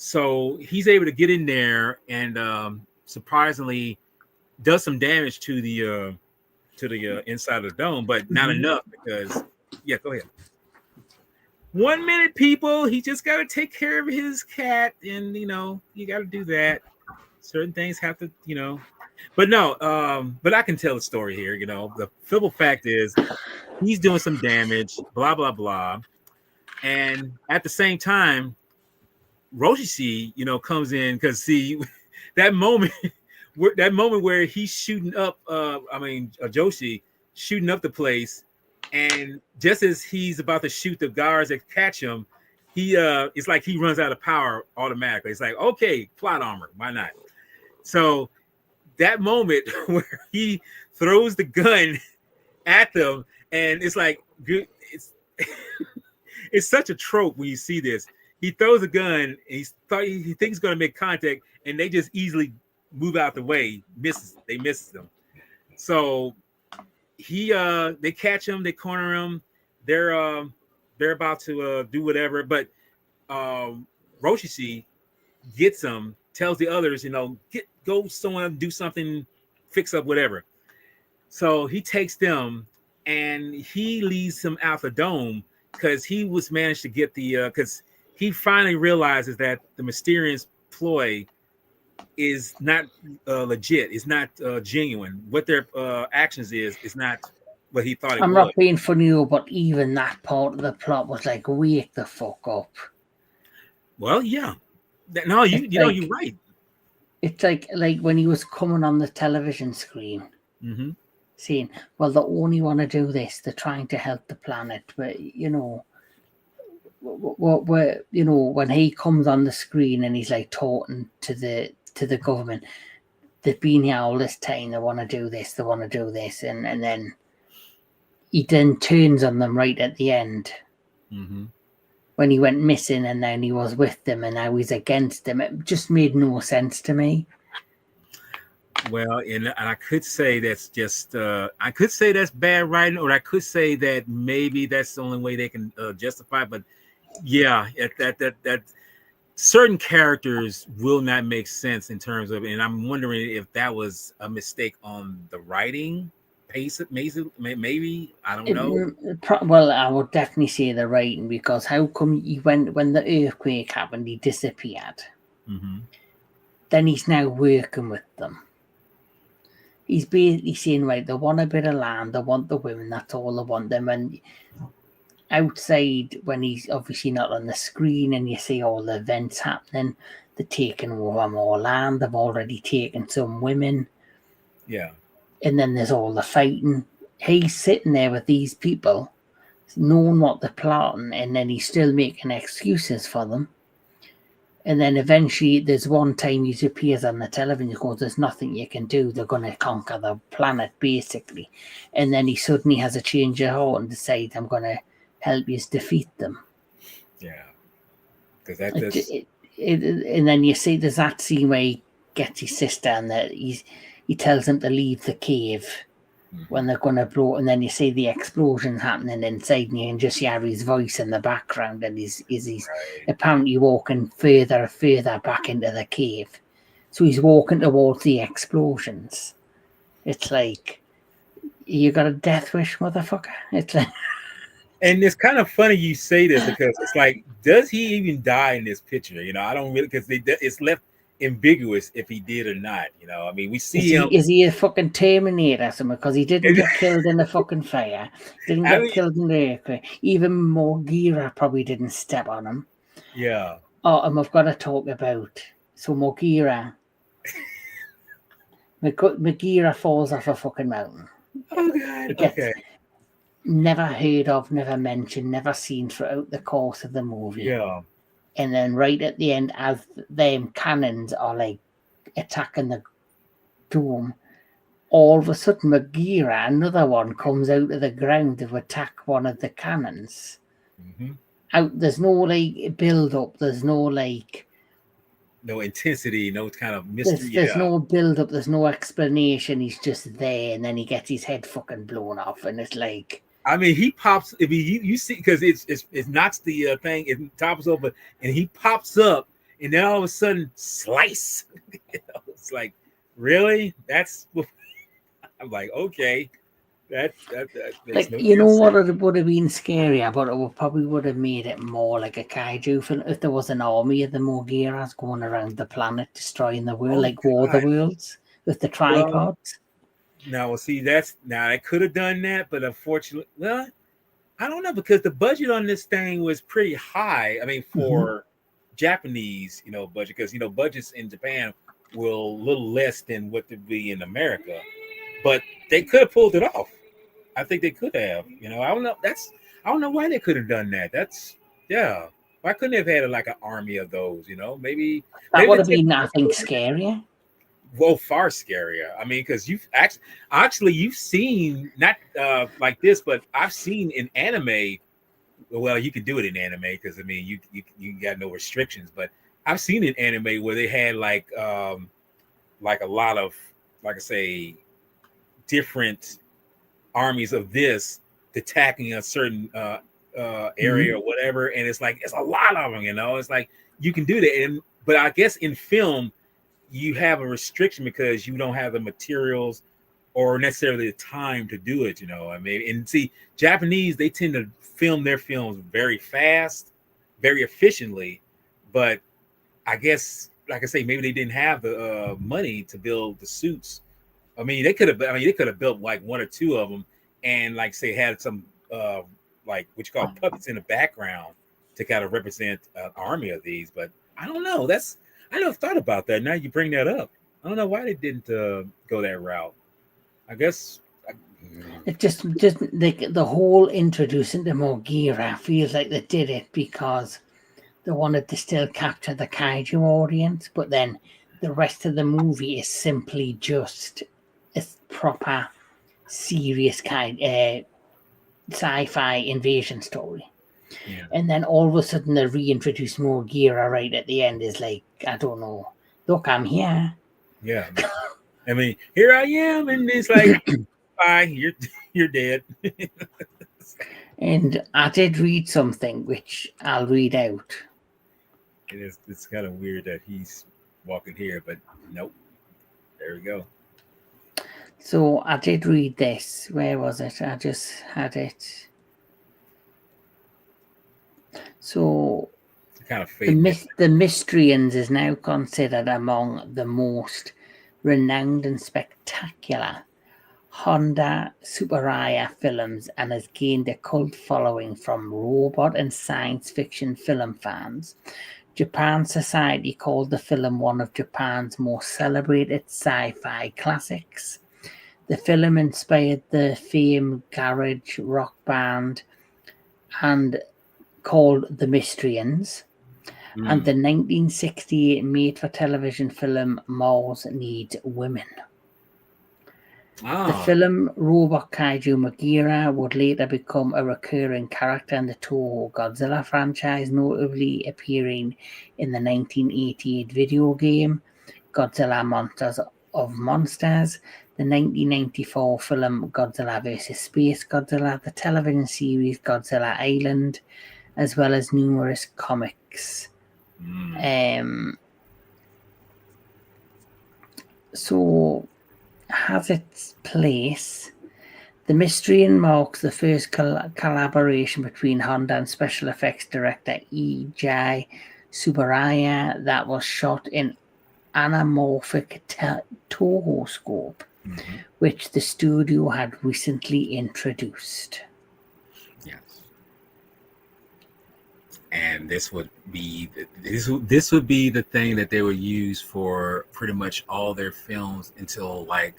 So he's able to get in there and surprisingly does some damage to the inside of the dome, but not enough because go ahead. 1 minute, people. He just got to take care of his cat, and you got to do that. Certain things have to, but no, but I can tell the story here. The simple fact is he's doing some damage, blah blah blah, and at the same time, Roshi, comes in because see that moment, where he's shooting up, Joshi shooting up the place, and just as he's about to shoot the guards that catch him, it's like he runs out of power automatically. It's like, okay, plot armor, why not? So that moment where he throws the gun at them, and it's like, it's it's such a trope when you see this. He throws a gun, and he thinks he's going to make contact, and they just easily move out the way. They miss them. So they catch him, they corner him. They're about to do whatever, but Roshi gets him, tells the others, go someone do something, fix up whatever. So he takes them and he leads them out the dome because he was managed to get because he finally realizes that the Mysterians ploy is not legit. It's not genuine. What their actions is not what he thought it was. I'm not being funny, but even that part of the plot was like, wake the fuck up. Well, yeah. No, you're right. It's like when he was coming on the television screen, saying, well, they only want to do this. They're trying to help the planet. But, when he comes on the screen and he's like talking to the government, they've been here all this time, they want to do this, and then he then turns on them right at the end when he went missing, and then he was with them and now he's against them. It just made no sense to me. Well, and I could say that's just I could say that's bad writing, or I could say that maybe that's the only way they can justify it. But yeah, that certain characters will not make sense in terms of, and I'm wondering if that was a mistake on the writing pace. Maybe I don't know. Well, I would definitely say the writing, because how come when the earthquake happened, he disappeared? Then he's now working with them. He's basically saying, right, they want a bit of land, they want the women, that's all they want. Then when outside, when he's obviously not on the screen and you see all the events happening, they're taking over more land, they've already taken some women. Yeah. And then there's all the fighting. He's sitting there with these people, knowing what they're plotting, and then he's still making excuses for them. And then eventually there's one time he appears on the television and goes, there's nothing you can do, they're going to conquer the planet, basically. And then he suddenly has a change of heart and decides, I'm going to help you defeat them. Yeah. Because that's... and then you see there's that scene where he gets his sister and that he tells them to leave the cave when they're going to blow, and then you see the explosion happening inside, and you can just hear his voice in the background, and he's apparently walking further and further back into the cave. So he's walking towards the explosions. It's like, you got a death wish, motherfucker. It's like... And it's kind of funny you say this, because it's like, does he even die in this picture? I don't really, because it's left ambiguous if he did or not. I mean, we see him. Is he a fucking Terminator or something? Because he didn't get killed in the fucking fire, didn't get killed in the earthquake. Even Mogira probably didn't step on him. Yeah. Oh, and we've got to talk about, so Mogira falls off a fucking mountain. Oh god. Okay. Never heard of, never mentioned, never seen throughout the course of the movie. Yeah. And then right at the end, as them cannons are like attacking the dome, all of a sudden Mogira, another one, comes out of the ground to attack one of the cannons. There's no like build up, there's no like no intensity, no kind of mystery. There's no build up, there's no explanation. He's just there, and then he gets his head fucking blown off, and it's like, I mean, he pops. I mean, you see, because it knocks the thing, it topples over, and he pops up, and then all of a sudden, slice. It's like, really? That's what I'm like, okay. That makes Like, no you know damn what, sense. it would have been scarier, but probably would have made it more like a kaiju film if there was an army of the Mogiras going around the planet destroying the world, Oh like War of the God. Worlds with the Well, tripods. now see now I could have done that, but unfortunately, well, I don't know because the budget on this thing was pretty high. I mean, for Japanese, budget because budgets in Japan will a little less than what would be in America, but they could have pulled it off. I think they could have. I don't know. I don't know why they could have done that. Yeah. Why couldn't they have had like an army of those? Maybe That maybe would the have been, I think, technology. scarier. Well, far scarier. I mean, because you've actually you've seen not like this, but I've seen in anime. Well, you can do it in anime because I mean you got no restrictions. But I've seen in anime where they had like a lot of, like I say, different armies of this attacking a certain area or whatever, and it's like it's a lot of them. It's like you can do that, but I guess in film you have a restriction because you don't have the materials or necessarily the time to do it. I mean, and see, Japanese, they tend to film their films very fast, very efficiently, but I guess, like I say, maybe they didn't have the money to build the suits. I mean, they could have built like one or two of them, and like say had some like what you call puppets in the background to kind of represent an army of these. But I don't know. I never thought about that. Now you bring that up. I don't know why they didn't go that route. I guess It just like the whole introducing the Mogira feels like they did it because they wanted to still capture the kaiju audience, but then the rest of the movie is simply just a proper, serious sci-fi invasion story. yeah. And then all of a sudden they reintroduce Mogira right at the end is like, I don't know. Look, I'm here. Yeah. I mean, here I am, and it's like, bye, you're dead. And I did read something which I'll read out. It's kind of weird that he's walking here, but nope. There we go. So I did read this. Where was it? I just had it. So Kind of the fading. Mysteриans is now considered among the most renowned and spectacular Honda Superaya films and has gained a cult following from robot and science fiction film fans. Japan Society called the film one of Japan's most celebrated sci-fi classics. The film inspired the famed garage rock band and called The Mysteриans, and the 1968 made-for-television film Mars Needs Women. The film Robot Kaiju Mogira would later become a recurring character in the Toho Godzilla franchise, notably appearing in the 1988 video game Godzilla Monsters of Monsters, the 1994 film Godzilla vs. Space Godzilla, the television series Godzilla Island, as well as numerous comics. So has its place. The Mysteриan marks the first collaboration between Honda and special effects director Eiji Tsuburaya that was shot in anamorphic Toho scope, which the studio had recently introduced. Yes. And this would be the thing that they would use for pretty much all their films until like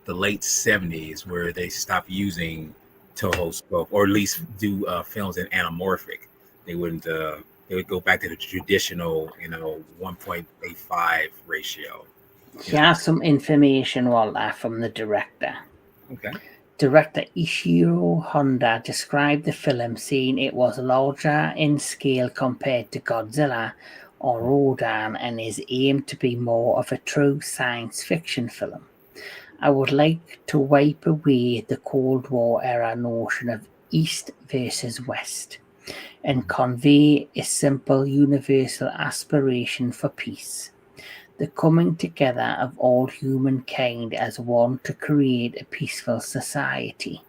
the late 70s, where they stopped using Toho scope, or at least do films in anamorphic. They wouldn't. They would go back to the traditional, 1.85 ratio. Here's some information on that from the director. Okay. Director Ishiro Honda described the film, saying it was larger in scale compared to Godzilla or Rodan and is aimed to be more of a true science fiction film. I would like to wipe away the Cold War era notion of East versus West. and convey a simple universal aspiration for peace, the coming together of all humankind as one to create a peaceful society.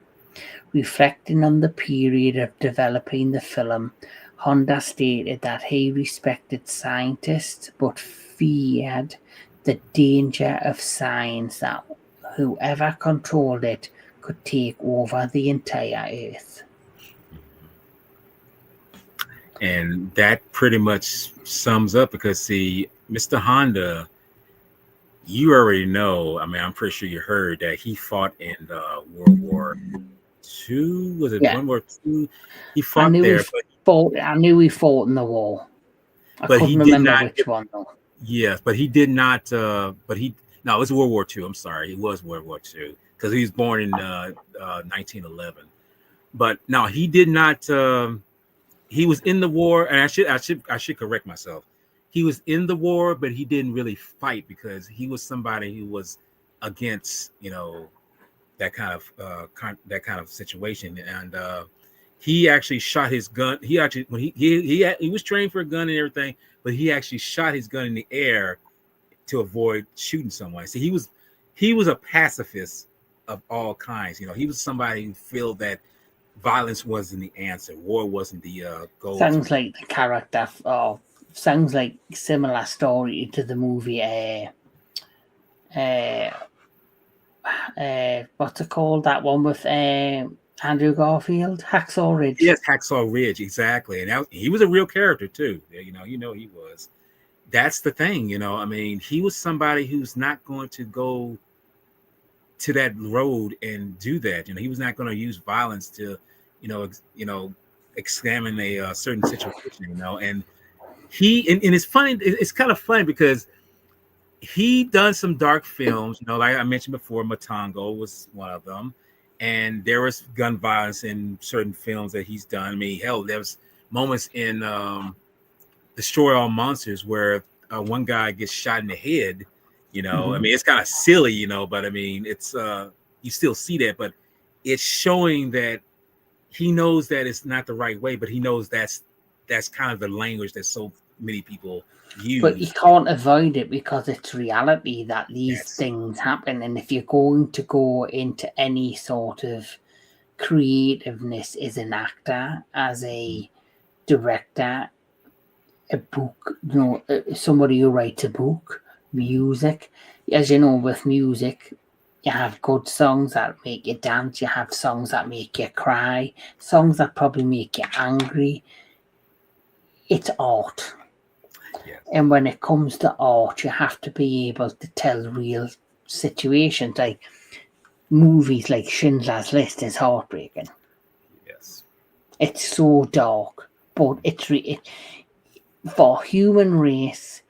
Reflecting on the period of developing the film, Honda stated that he respected scientists but feared the danger of science, that whoever controlled it could take over the entire Earth. And that pretty much sums up, because see, Mr. Honda, you already know, I mean, I'm pretty sure you heard that he fought in World War II. Was it World War II? He fought there. I knew he fought in the war. I couldn't remember which one though. Yes, but he did not. No, it was World War II. I'm sorry, it was World War II, because he was born in 1911. But no, he did not. He was in the war, and I should correct myself. He was in the war, but he didn't really fight, because he was somebody who was against, that kind of situation. And he actually shot his gun. He actually, when he was trained for a gun and everything, but he actually shot his gun in the air to avoid shooting someone. So he was a pacifist of all kinds. He was somebody who felt that violence wasn't the answer. War wasn't the goal. Sounds like the character, sounds like similar story to the movie. What's it called? That one with Andrew Garfield, Hacksaw Ridge. Yes, Hacksaw Ridge, exactly. And he was a real character too. He was. That's the thing, I mean, he was somebody who's not going to go to that road and do that. He was not going to use violence to, examine a certain situation. And and it's funny. It's kind of funny because he done some dark films. Like I mentioned before, Matango was one of them, and there was gun violence in certain films that he's done. I mean, hell, there was moments in Destroy All Monsters where one guy gets shot in the head. I mean, it's kind of silly, but I mean, it's you still see that, but it's showing that he knows that it's not the right way, but he knows that's kind of the language that so many people use. But you can't avoid it, because it's reality that these things happen. And if you're going to go into any sort of creativeness as an actor, as a director, a book, somebody who writes a book, music, as you know, with music, you have good songs that make you dance, you have songs that make you cry, songs that probably make you angry. It's art. Yes. And when it comes to art, you have to be able to tell real situations. Like movies like Schindler's List is heartbreaking. Yes. It's so dark, but it's for human race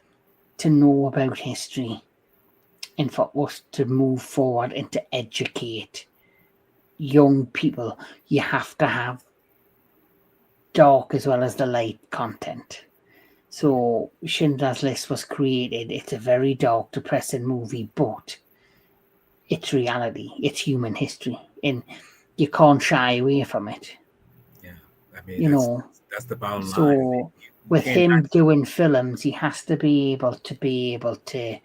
to know about history, and for us to move forward and to educate young people, you have to have dark as well as the light content. So Schindler's List was created. It's a very dark, depressing movie, but it's reality. It's human history, and you can't shy away from it. Yeah, I mean, that's the bottom line. So with him doing films, he has to be able to,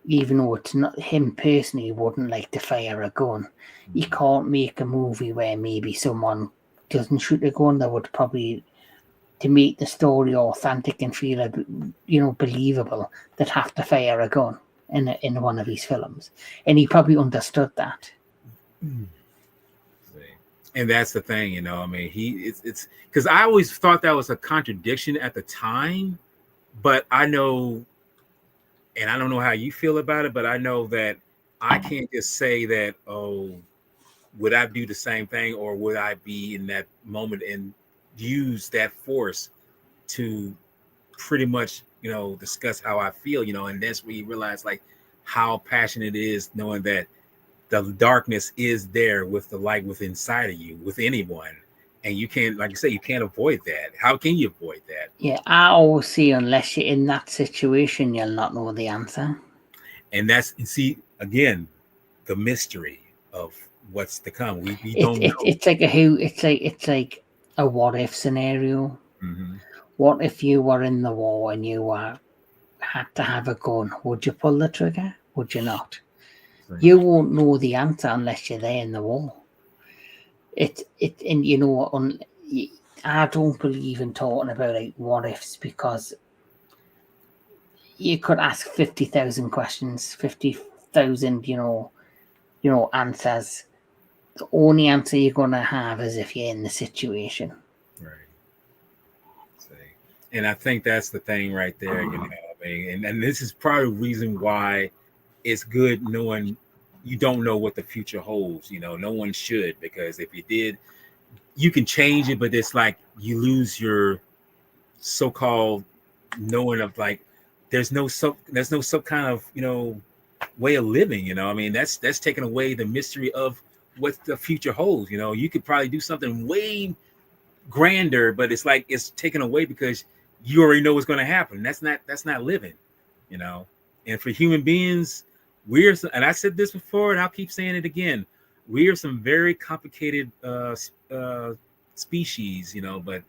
even though it's not him personally, he wouldn't like to fire a gun. You can't make a movie where maybe someone doesn't shoot a gun. That would probably, to make the story authentic and feel, believable, that have to fire a gun in one of his films, and he probably understood that. And that's the thing, I mean, it's because I always thought that was a contradiction at the time, but I know, and I don't know how you feel about it, but I know that I can't just say that, would I do the same thing, or would I be in that moment and use that force to pretty much, discuss how I feel, and that's where you realize like how passionate it is, knowing that the darkness is there with the light within inside of you, with anyone. And you can't, like you say, you can't avoid that. How can you avoid that? Yeah, I always say, unless you're in that situation, you'll not know the answer. And again, the mystery of what's to come. We don't know. It's like a what if scenario. Mm-hmm. What if you were in the war and you had to have a gun? Would you pull the trigger? Would you not? You won't know the answer unless you're there in the war. And you know, I don't believe in talking about like what ifs, because you could ask 50,000 questions, 50,000, answers. The only answer you're gonna have is if you're in the situation. Right. And I think that's the thing right there, you know. I mean, and this is probably the reason why it's good knowing you don't know what the future holds. You know, no one should, because if you did, you can change it, but it's like you lose your so-called knowing of like there's no some kind of way of living. You know, I mean that's taking away the mystery of what the future holds. You know, you could probably do something way grander, but it's like it's taken away because you already know what's going to happen. That's not living, you know. And for human beings, and I said this before, and I'll keep saying it again, we are some very complicated species, you know. But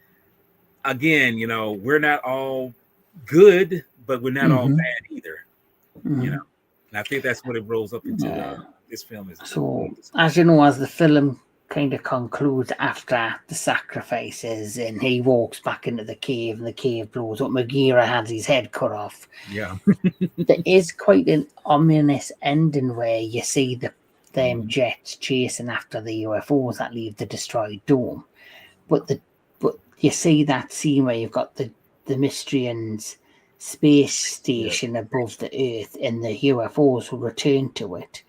again, you know, we're not all good, but we're not all bad either, you know. And I think that's what it rolls up into. This film is so, as you know, as the film kind of concludes after the sacrifices and he walks back into the cave and the cave blows up, Bagheera has his head cut off. Yeah. There is quite an ominous ending where you see them jets chasing after the UFOs that leave the destroyed dome. But you see that scene where you've got the Mysteриans space station above the Earth and the UFOs will return to it.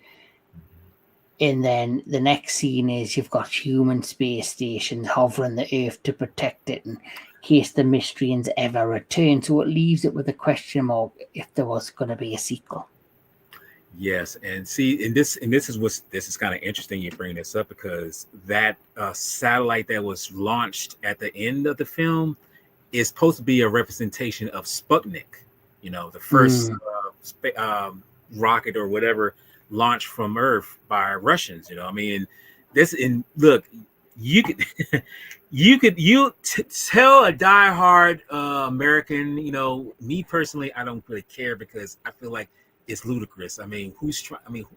And then the next scene is you've got human space stations hovering the Earth to protect it in case the Mysteриans ever return. So it leaves it with a question mark if there was going to be a sequel. Yes, and see, and this is kind of interesting you bring this up, because that satellite that was launched at the end of the film is supposed to be a representation of Sputnik, you know, the first rocket or whatever launched from Earth by Russians. You know, I mean, look, you could tell a diehard American, you know, me personally, I don't really care because I feel like it's ludicrous. I mean,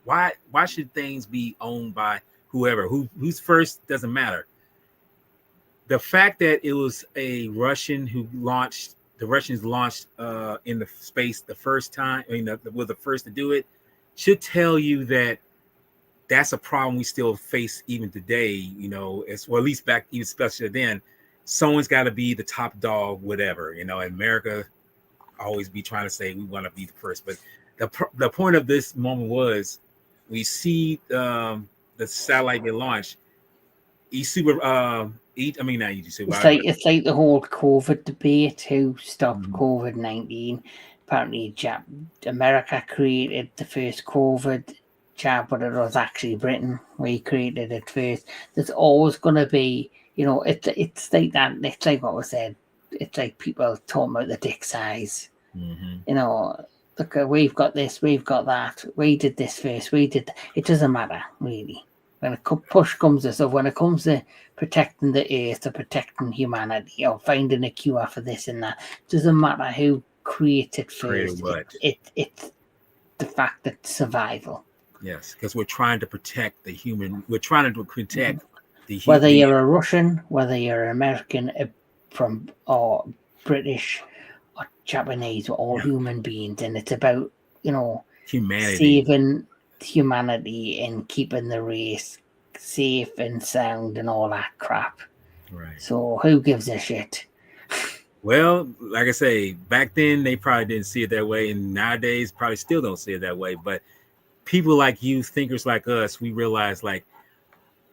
why should things be owned by whoever? Who's first doesn't matter. The fact that it was a Russian who launched, the Russians launched in the space the first time, I mean, were the first to do it, should tell you that that's a problem we still face even today, you know, or at least back, even especially then, someone's got to be the top dog, whatever, you know. In America, always be trying to say we want to be the first, but the point of this moment was we see the satellite get launched. It's like the whole COVID debate, who stopped COVID-19. Apparently, America created the first COVID jab, but it was actually Britain. We created it first. There's always going to be, you know, it's like that. It's like what was said. It's like people talking about the dick size. You know, look, we've got this, we've got that. We did this first. We did. It doesn't matter really. When a push comes to stuff, when it comes to protecting the earth or protecting humanity or finding a cure for this and that, it doesn't matter who creates it first. It's the fact that survival. Yes, because we're trying to protect the human. We're trying to protect the human. Whether you're a Russian, whether you're an American, or British or Japanese, we're all human beings, and it's about, you know, humanity, saving humanity and keeping the race safe and sound and all that crap. Right. So who gives a shit? Well, like I say, back then they probably didn't see it that way, and nowadays probably still don't see it that way. But people like you, thinkers like us, we realize, like,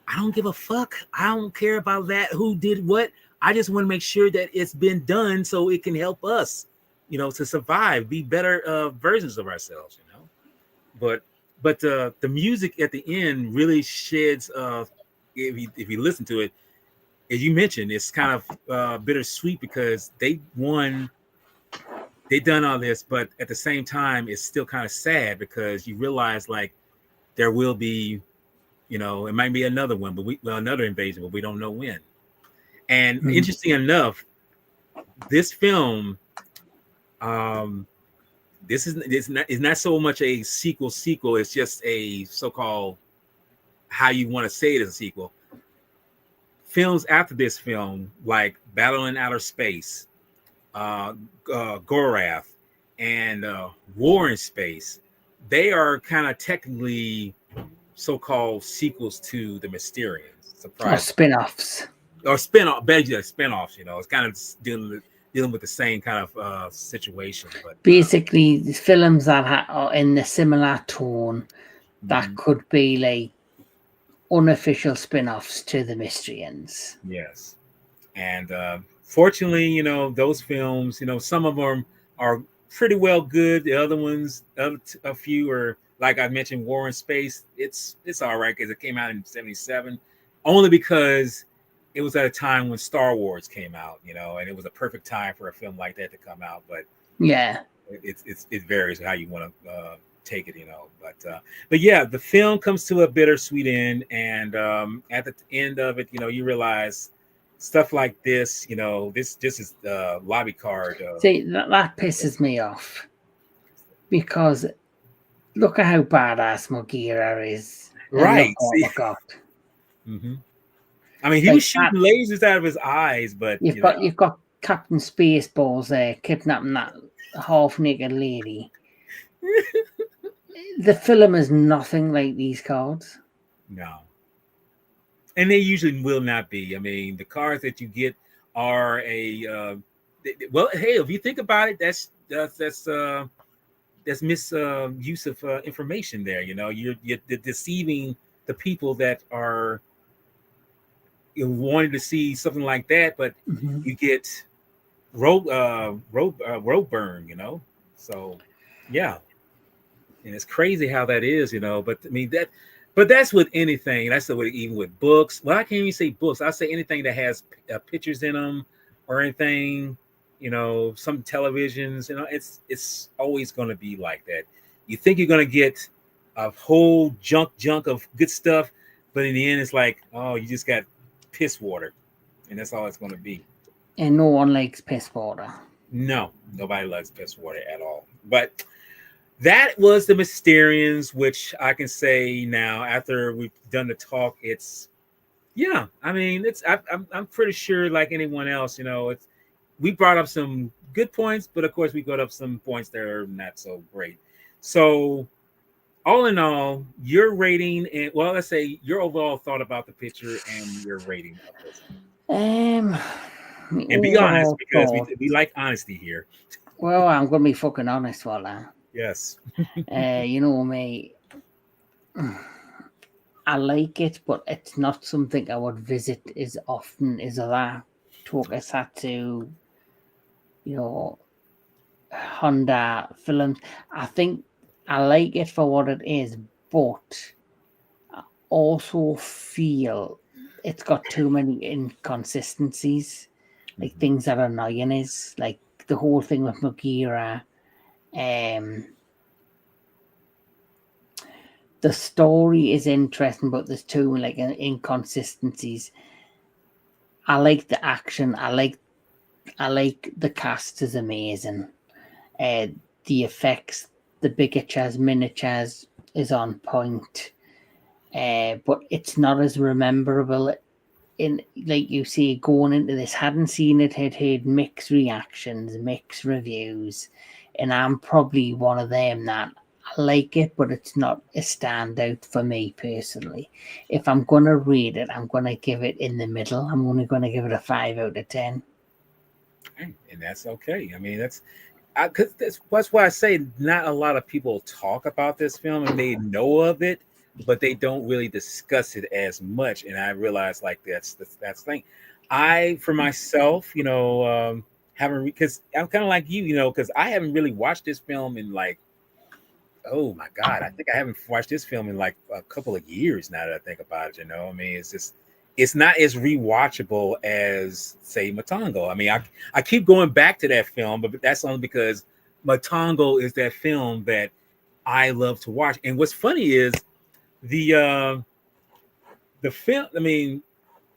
I don't give a fuck. I don't care about that. Who did what? I just want to make sure that it's been done so it can help us, you know, to survive, be better versions of ourselves, you know. But the music at the end really sheds, if you listen to it, as you mentioned, it's kind of bittersweet because they done all this, but at the same time, it's still kind of sad because you realize, like, there will be, you know, it might be another one, but another invasion, but we don't know when. And interesting enough, this film, this is not so much a sequel. It's just a so-called, how you want to say it as a sequel. Films after this film, like Battle in Outer Space, Gorath, and War in Space, they are kind of technically so-called sequels to the Mysterians. Surprise. Or spin-offs. Or spin-offs, you know. It's kind of dealing with the same kind of situation. But basically, the films that are in the similar tone that could be like unofficial spin-offs to the Mysterians. Yes. And fortunately, you know, those films, you know, some of them are pretty well good. The other ones, a few are, like I mentioned, War in Space. It's all right because it came out in '77, only because it was at a time when Star Wars came out, you know, and it was a perfect time for a film like that to come out. But yeah, it varies how you want to take it, you know. But yeah, the film comes to a bittersweet end, and at the end of it, you know, you realize stuff like this, you know, this is the lobby card. See, that pisses me off, because look at how badass Mugira is. Right. Look what mm-hmm. I mean, he was shooting lasers out of his eyes, but you've got Captain Spaceballs there kidnapping that half-naked lady. The film is nothing like these cards. No. And they usually will not be. I mean, the cards that you get are well, hey, if you think about it, that's misuse of information there. You know, you're deceiving the people that are wanting to see something like that, but you get road burn. You know, so yeah, and it's crazy how that is. You know, but I mean that. But that's with anything. That's the way, even with books. Well, I can't even say books. I say anything that has pictures in them or anything. You know, some televisions. You know, it's always going to be like that. You think you're going to get a whole junk of good stuff, but in the end, it's like, oh, you just got piss water, and that's all it's going to be. And no one likes piss water. No, nobody likes piss water at all. But that was the Mysterians, which I can say now after we've done the talk, it's, yeah, I mean, I'm pretty sure, like anyone else, you know, we brought up some good points, but of course we got up some points that are not so great. So all in all, your rating, and well, let's say your overall thought about the picture and your rating of this. And be honest, because we like honesty here. Well, I'm gonna be fucking honest, Walla. Yes. You know me. I like it, but it's not something I would visit as often as that Tokusatsu, you know, Honda films. I think I like it for what it is, but I also feel it's got too many inconsistencies, like things that are annoying is like the whole thing with Mugira. The story is interesting, but there's too like inconsistencies. I like the action. I like the cast is amazing. The effects, the bigger miniatures is on point. But it's not as memorable. In like you see, going into this, hadn't seen it, had heard mixed reactions, mixed reviews, and I'm probably one of them that I like it, but it's not a standout for me personally. If I'm gonna rate it, I'm gonna give it in the middle. I'm only gonna give it a 5 out of 10. And that's okay. I mean, that's why I say not a lot of people talk about this film, and they know of it, but they don't really discuss it as much. And I realize like that's the thing. I, for myself, you know, haven't, because I'm kind of like you know, because I haven't really watched this film in like, oh my God, I think I haven't watched this film in like a couple of years now that I think about it. You know, I mean, it's not as rewatchable as say Matango. I mean, I keep going back to that film, but that's only because Matango is that film that I love to watch. And what's funny is the film. I mean,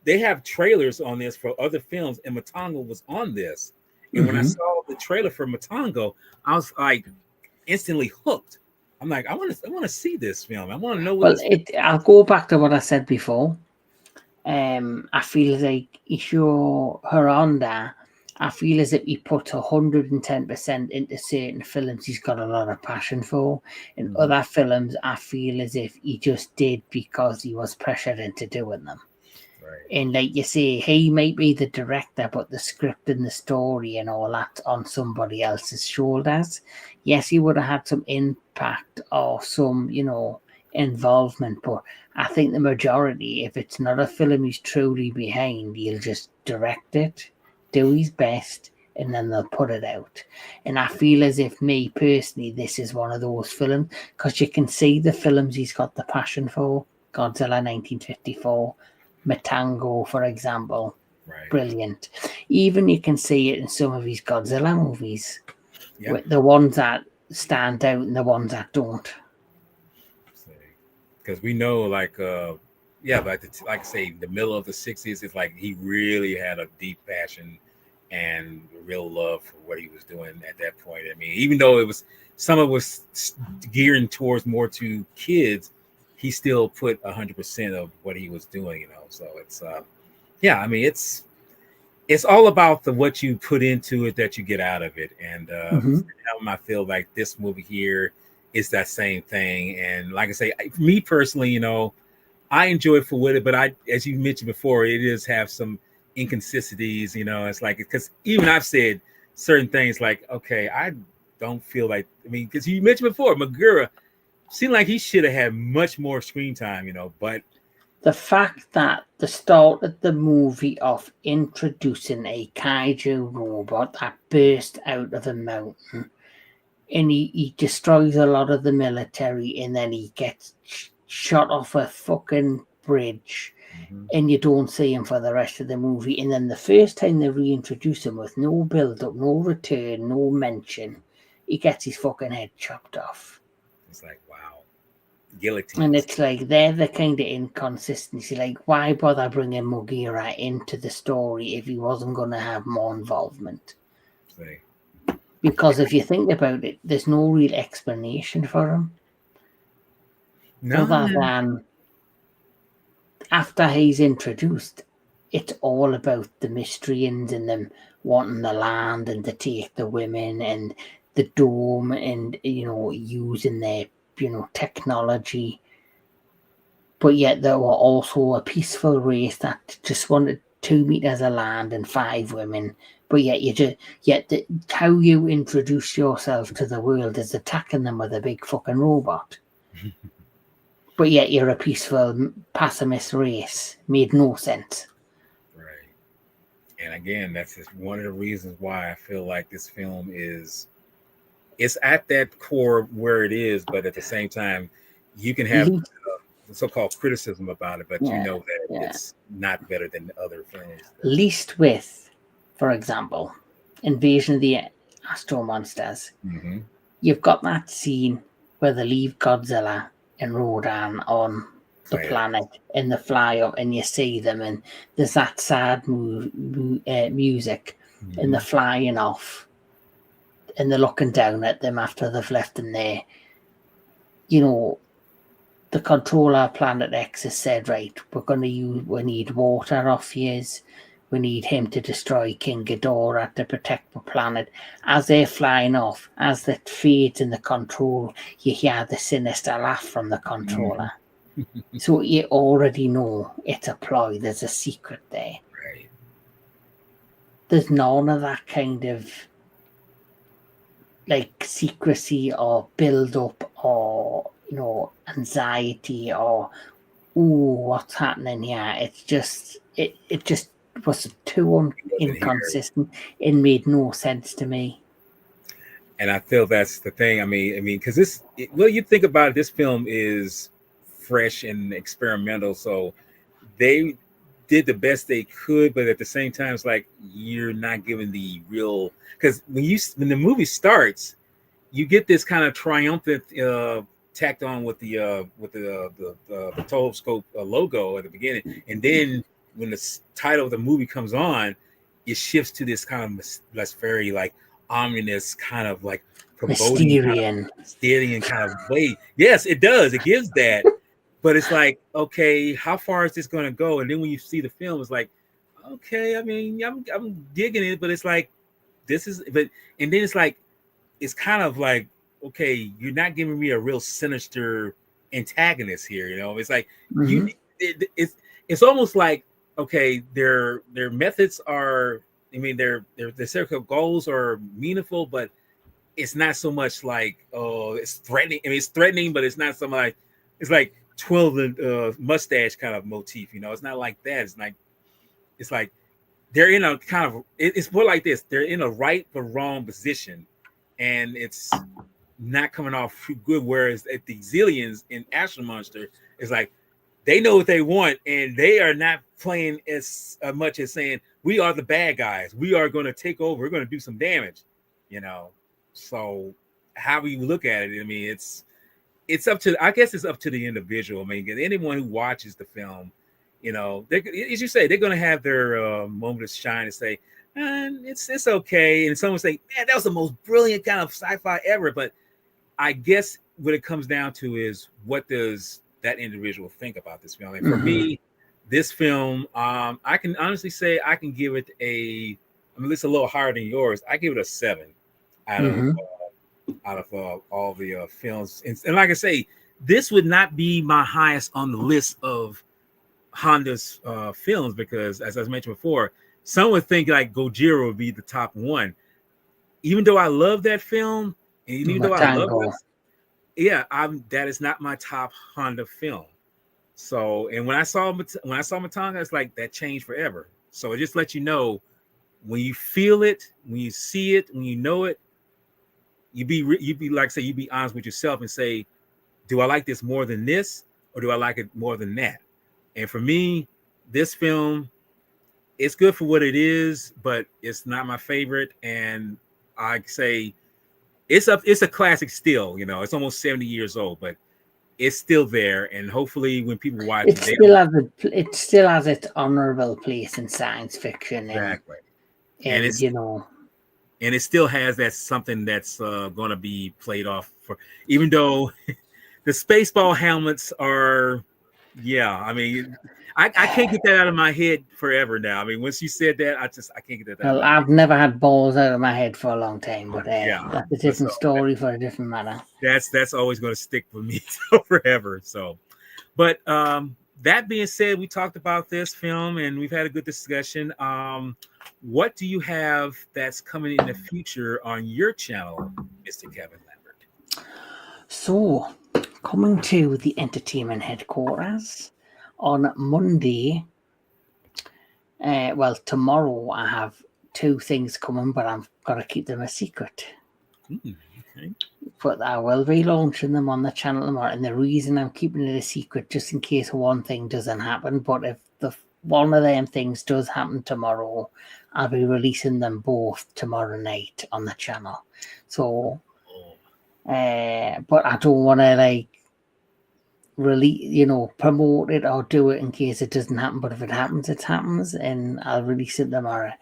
they have trailers on this for other films, and Matango was on this. And when I saw the trailer for Matango, I was like instantly hooked. I'm like, I want to see this film. I want to know what. Well, I'll go back to what I said before. I feel like Ishiro Honda, I feel as if he puts 110% into certain films he's got a lot of passion for. In other films, I feel as if he just did because he was pressured into doing them. Right. And like you say, he might be the director, but the script and the story and all that on somebody else's shoulders. Yes, he would have had some impact or some, involvement, but I think the majority, if it's not a film he's truly behind, he'll just direct it, do his best, and then they'll put it out. And I feel as if, me personally, this is one of those films, because you can see the films he's got the passion for. Godzilla 1954, Matango, for example. Right. Brilliant. Even you can see it in some of his Godzilla movies. With the ones that stand out and the ones that don't. Because we know, like I say, the middle of the 60s, it's like he really had a deep passion and real love for what he was doing at that point. I mean, even though some of it was gearing towards more to kids, he still put 100% of what he was doing, So it's, I mean, it's all about what you put into it that you get out of it. And I feel like this movie here is that same thing. And like I say, me personally, I enjoy it for what it, but as you mentioned before, it does have some inconsistencies, it's like, because even I've said certain things like, okay, I don't feel like, because you mentioned before, Magura seemed like he should have had much more screen time, but the fact that the start of the movie off introducing a kaiju robot that burst out of a mountain, and he destroys a lot of the military, and then he gets shot off a fucking bridge, and you don't see him for the rest of the movie. And then the first time they reintroduce him with no build-up, no return, no mention, he gets his fucking head chopped off. It's like, wow. Guillotine. And it's like, they're the kind of inconsistency. Like, why bother bringing Mugira into the story if he wasn't going to have more involvement? See. Because if you think about it, there's no real explanation for him. No. Other than after he's introduced, it's all about the Mysteриans and them wanting the land and to take the women and the dome and, using their, technology. But yet they were also a peaceful race that just wanted 2 meters of land and 5 women. But yet how you introduce yourself to the world is attacking them with a big fucking robot. But yet you're a peaceful pacifist race. Made no sense. Right. And again, that's just one of the reasons why I feel like this film it's at that core where it is, but at the same time, you can have so-called criticism about it, but that it's not better than other films. Least with, for example, Invasion of the Astro Monsters. You've got that scene where they leave Godzilla and Rodan on the planet and they fly up and you see them and there's that sad music and they're flying off and they're looking down at them after they've left them there. The controller Planet X has said, right, we need water off yours. We need him to destroy King Ghidorah to protect the planet. As they're flying off, as the fades in the control, you hear the sinister laugh from the controller. So you already know it's a ploy. There's a secret there. Right. There's none of that kind of like secrecy or build up or anxiety or what's happening here. It's just it just was too inconsistent. It made no sense to me. And I feel that's the thing. I mean, because you think about it, this film is fresh and experimental, so they did the best they could, but at the same time, it's like you're not giving the real, because when the movie starts, you get this kind of triumphant tacked on with the Toho scope logo at the beginning, and then when the title of the movie comes on, it shifts to this kind of less very like ominous kind of like Mysterian kind of way. Yes, it does. It gives that, but it's like, okay, how far is this going to go? And then when you see the film, it's like, okay, I mean, I'm digging it, but it's like this is, but and then it's kind of like, okay, you're not giving me a real sinister antagonist here. You know, it's like it's almost like, okay, their methods are, I mean, their circle goals are meaningful, but it's not so much like, oh, it's threatening. I mean, it's threatening, but it's not so much. It's like twirl mustache kind of motif. You know, it's not like that. It's like they're in a kind of. It's more like this. They're in a right but wrong position, and it's not coming off too good. Whereas at the Zillions in Action Monster, it's like they know what they want, and they are not playing as much as saying, we are the bad guys. We are going to take over. We're going to do some damage, you know. So how we look at it, I mean, it's up to, I guess it's up to the individual. I mean, anyone who watches the film, you know, as you say, they're going to have their moment of shine and say, it's okay. And someone say, man, that was the most brilliant kind of sci-fi ever. But I guess what it comes down to is, what does that individual think about this film? And for me, this film, I can honestly say I can give it I mean, it's a little higher than yours. I give it a 7 out of all the films. And like I say, this would not be my highest on the list of Honda's films, because as I mentioned before, some would think like Gojira would be the top one. Even though I love that film, and even though I love it, that is not my top Honda film. So, and when I saw Matanga, it's like that changed forever. So it just lets you know, when you feel it, when you see it, when you know it, you be like, say, you be honest with yourself and say, do I like this more than this, or do I like it more than that? And for me, this film, it's good for what it is, but it's not my favorite. And I say it's a classic still. You know, it's almost 70 years old, but it's still there. And hopefully, when people watch it, it still has its honorable place in science fiction. Exactly. And it's, you know, and it still has that something that's going to be played off for, even though the Spaceball helmets are, I mean, I can't get that out of my head forever now. I mean, once you said that, I can't get that out. Well, I've never had balls out of my head for a long time, but that's a different story for a different matter. That's always going to stick with me forever. So, but that being said, we talked about this film and we've had a good discussion. What do you have that's coming in the future on your channel, Mr. Kevin Lambert? So, coming to the entertainment headquarters on Monday. Well, tomorrow I have 2 things coming, but I've got to keep them a secret. Okay. But I will be launching them on the channel tomorrow. And the reason I'm keeping it a secret, just in case one thing doesn't happen, but if one of them things does happen tomorrow, I'll be releasing them both tomorrow night on the channel. So, but I don't want to like promote it or do it in case it doesn't happen. But if it happens, it happens, and I'll release it tomorrow.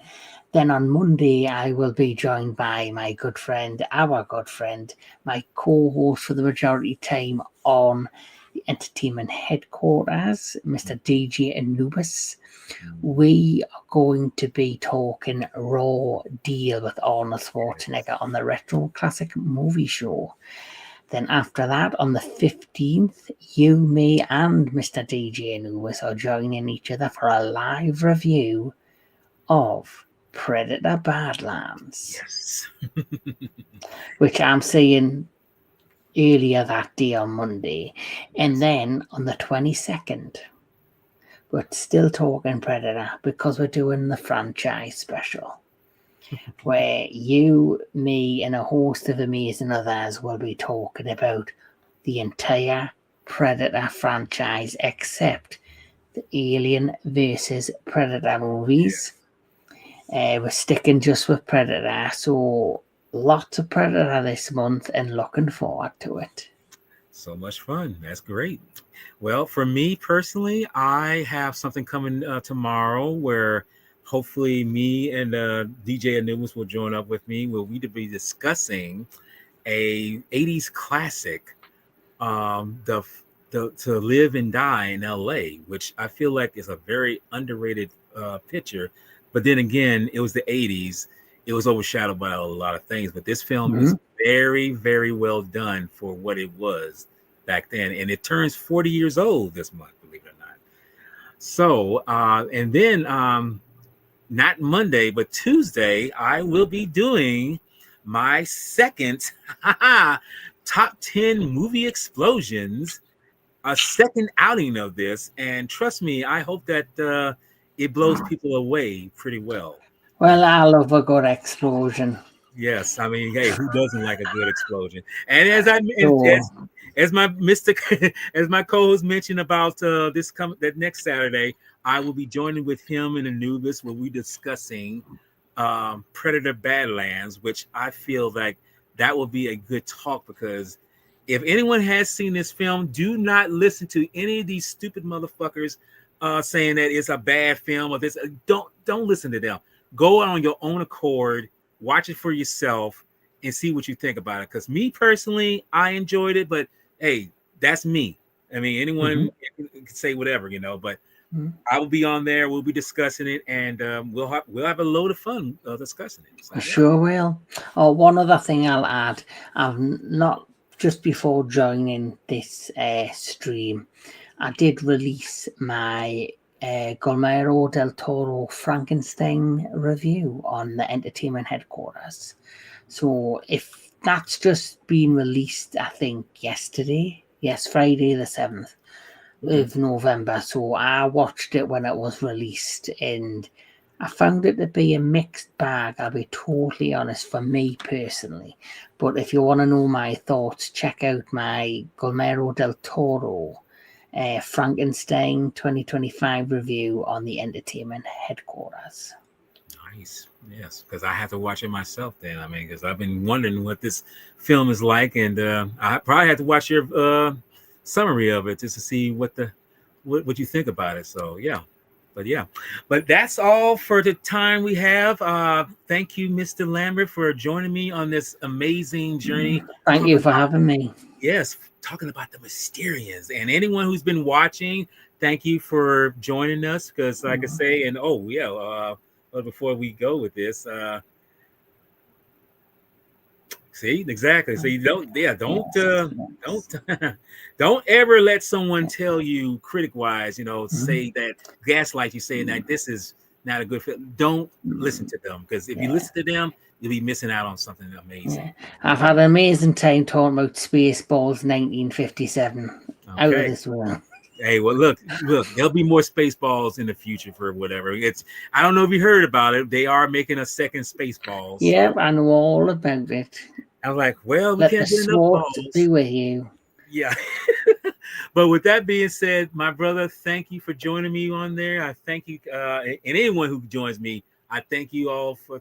Then on Monday, I will be joined by our good friend, my co-host for the majority time on the entertainment headquarters, Mr. DJ Anubis. We are going to be talking Raw Deal with Arnold Schwarzenegger on the Retro Classic Movie Show. Then after that, on the 15th, you, me, and Mr. DJ Anubis are joining each other for a live review of Predator Badlands. Yes. Which I'm seeing earlier that day on Monday. And then on the 22nd, we're still talking Predator because we're doing the franchise special. Where you, me, and a host of amazing others will be talking about the entire Predator franchise except the Alien versus Predator movies. We're sticking just with Predator, so lots of Predator this month and looking forward to it. So much fun. That's great. Well, for me personally, I have something coming tomorrow where hopefully me and DJ Anubis will join up with me. We'll be discussing a 80s classic, the To Live and Die in LA, which I feel like is a very underrated picture. But then again, it was the 80s. It was overshadowed by a lot of things. But this film is very, very well done for what it was back then. And it turns 40 years old this month, believe it or not. So, and then not Monday, but Tuesday, I will be doing my second top 10 movie explosions, a second outing of this. And trust me, I hope that it blows people away pretty well. Well, I love a good explosion. Yes, I mean, hey, who doesn't like a good explosion? And as as my as my co-host mentioned about that next Saturday, I will be joining with him and Anubis where we discussing Predator Badlands, which I feel like that will be a good talk, because if anyone has seen this film, do not listen to any of these stupid motherfuckers saying that it's a bad film or this. Don't listen to them. Go on your own accord, watch it for yourself, and see what you think about it. Because me personally, I enjoyed it, but hey, that's me. I mean, anyone can say whatever, but I will be on there. We'll be discussing it, and we'll have a load of fun discussing it. So, I sure will. Oh, one other thing I'll add. I've not just before joining this stream, I did release my Guillermo del Toro Frankenstein review on the Entertainment Headquarters. So if that's just been released, I think yesterday. Yes, Friday the 7th of November. So I watched it when it was released, and I found it to be a mixed bag. I'll be totally honest, for me personally. But if you want to know my thoughts, check out my Guillermo del Toro Frankenstein 2025 review on the Entertainment Headquarters. Nice. Yes, because I have to watch it myself then. I mean, because I've been wondering what this film is like, and I probably have to watch your summary of it just to see what you think about it. So yeah. But that's all for the time we have. Thank you, Mr. Lambert, for joining me on this amazing journey. Thank you for having me. Yes, talking about the Mysterians. And anyone who's been watching, thank you for joining us. Because, like I say, and but before we go with this, see, exactly. So you don't ever let someone tell you critic wise, say that gaslight you, saying that this is not a good film. Don't listen to them, because if you listen to them, you'll be missing out on something amazing. I've had an amazing time talking about Spaceballs 1957. Okay. Out of this world. Hey, well, look, there'll be more Spaceballs in the future for whatever. I don't know if you heard about it. They are making a second Spaceballs. Yeah, I know all about it. I was like, well, we can't get enough balls. Be with you. Yeah. But with that being said, my brother, thank you for joining me on there. I thank you, and anyone who joins me, I thank you all for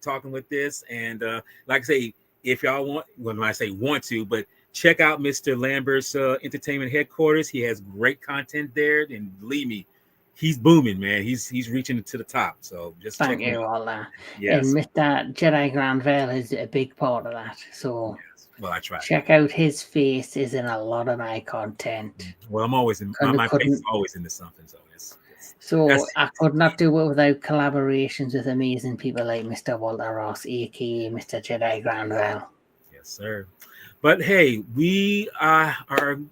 talking with this. And like I say, if y'all want, when I say want to, but check out Mr. Lambert's Entertainment Headquarters. He has great content there, and believe me, he's booming, man. He's reaching to the top. So just thank you all that. Yes. And Mr. Jedi Granville is a big part of that. So yes. Well, I try. Check out his face is in a lot of my content. Well, I'm always in my face is always into something. So I could not do it without collaborations with amazing people like Mr. Walter Ross, aka Mr. Jedi Granville. Yes, sir. But hey, we are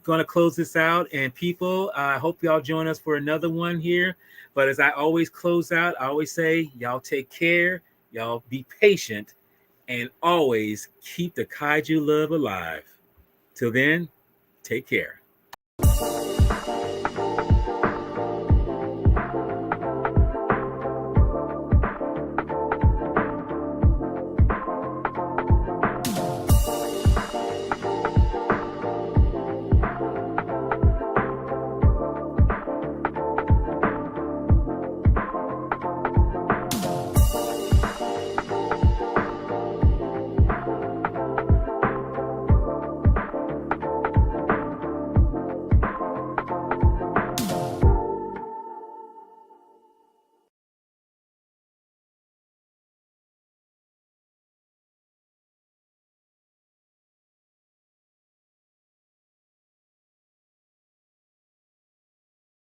going to close this out, and people, I hope y'all join us for another one here. But as I always close out, I always say, y'all take care, y'all be patient, and always keep the kaiju love alive. Till then, take care.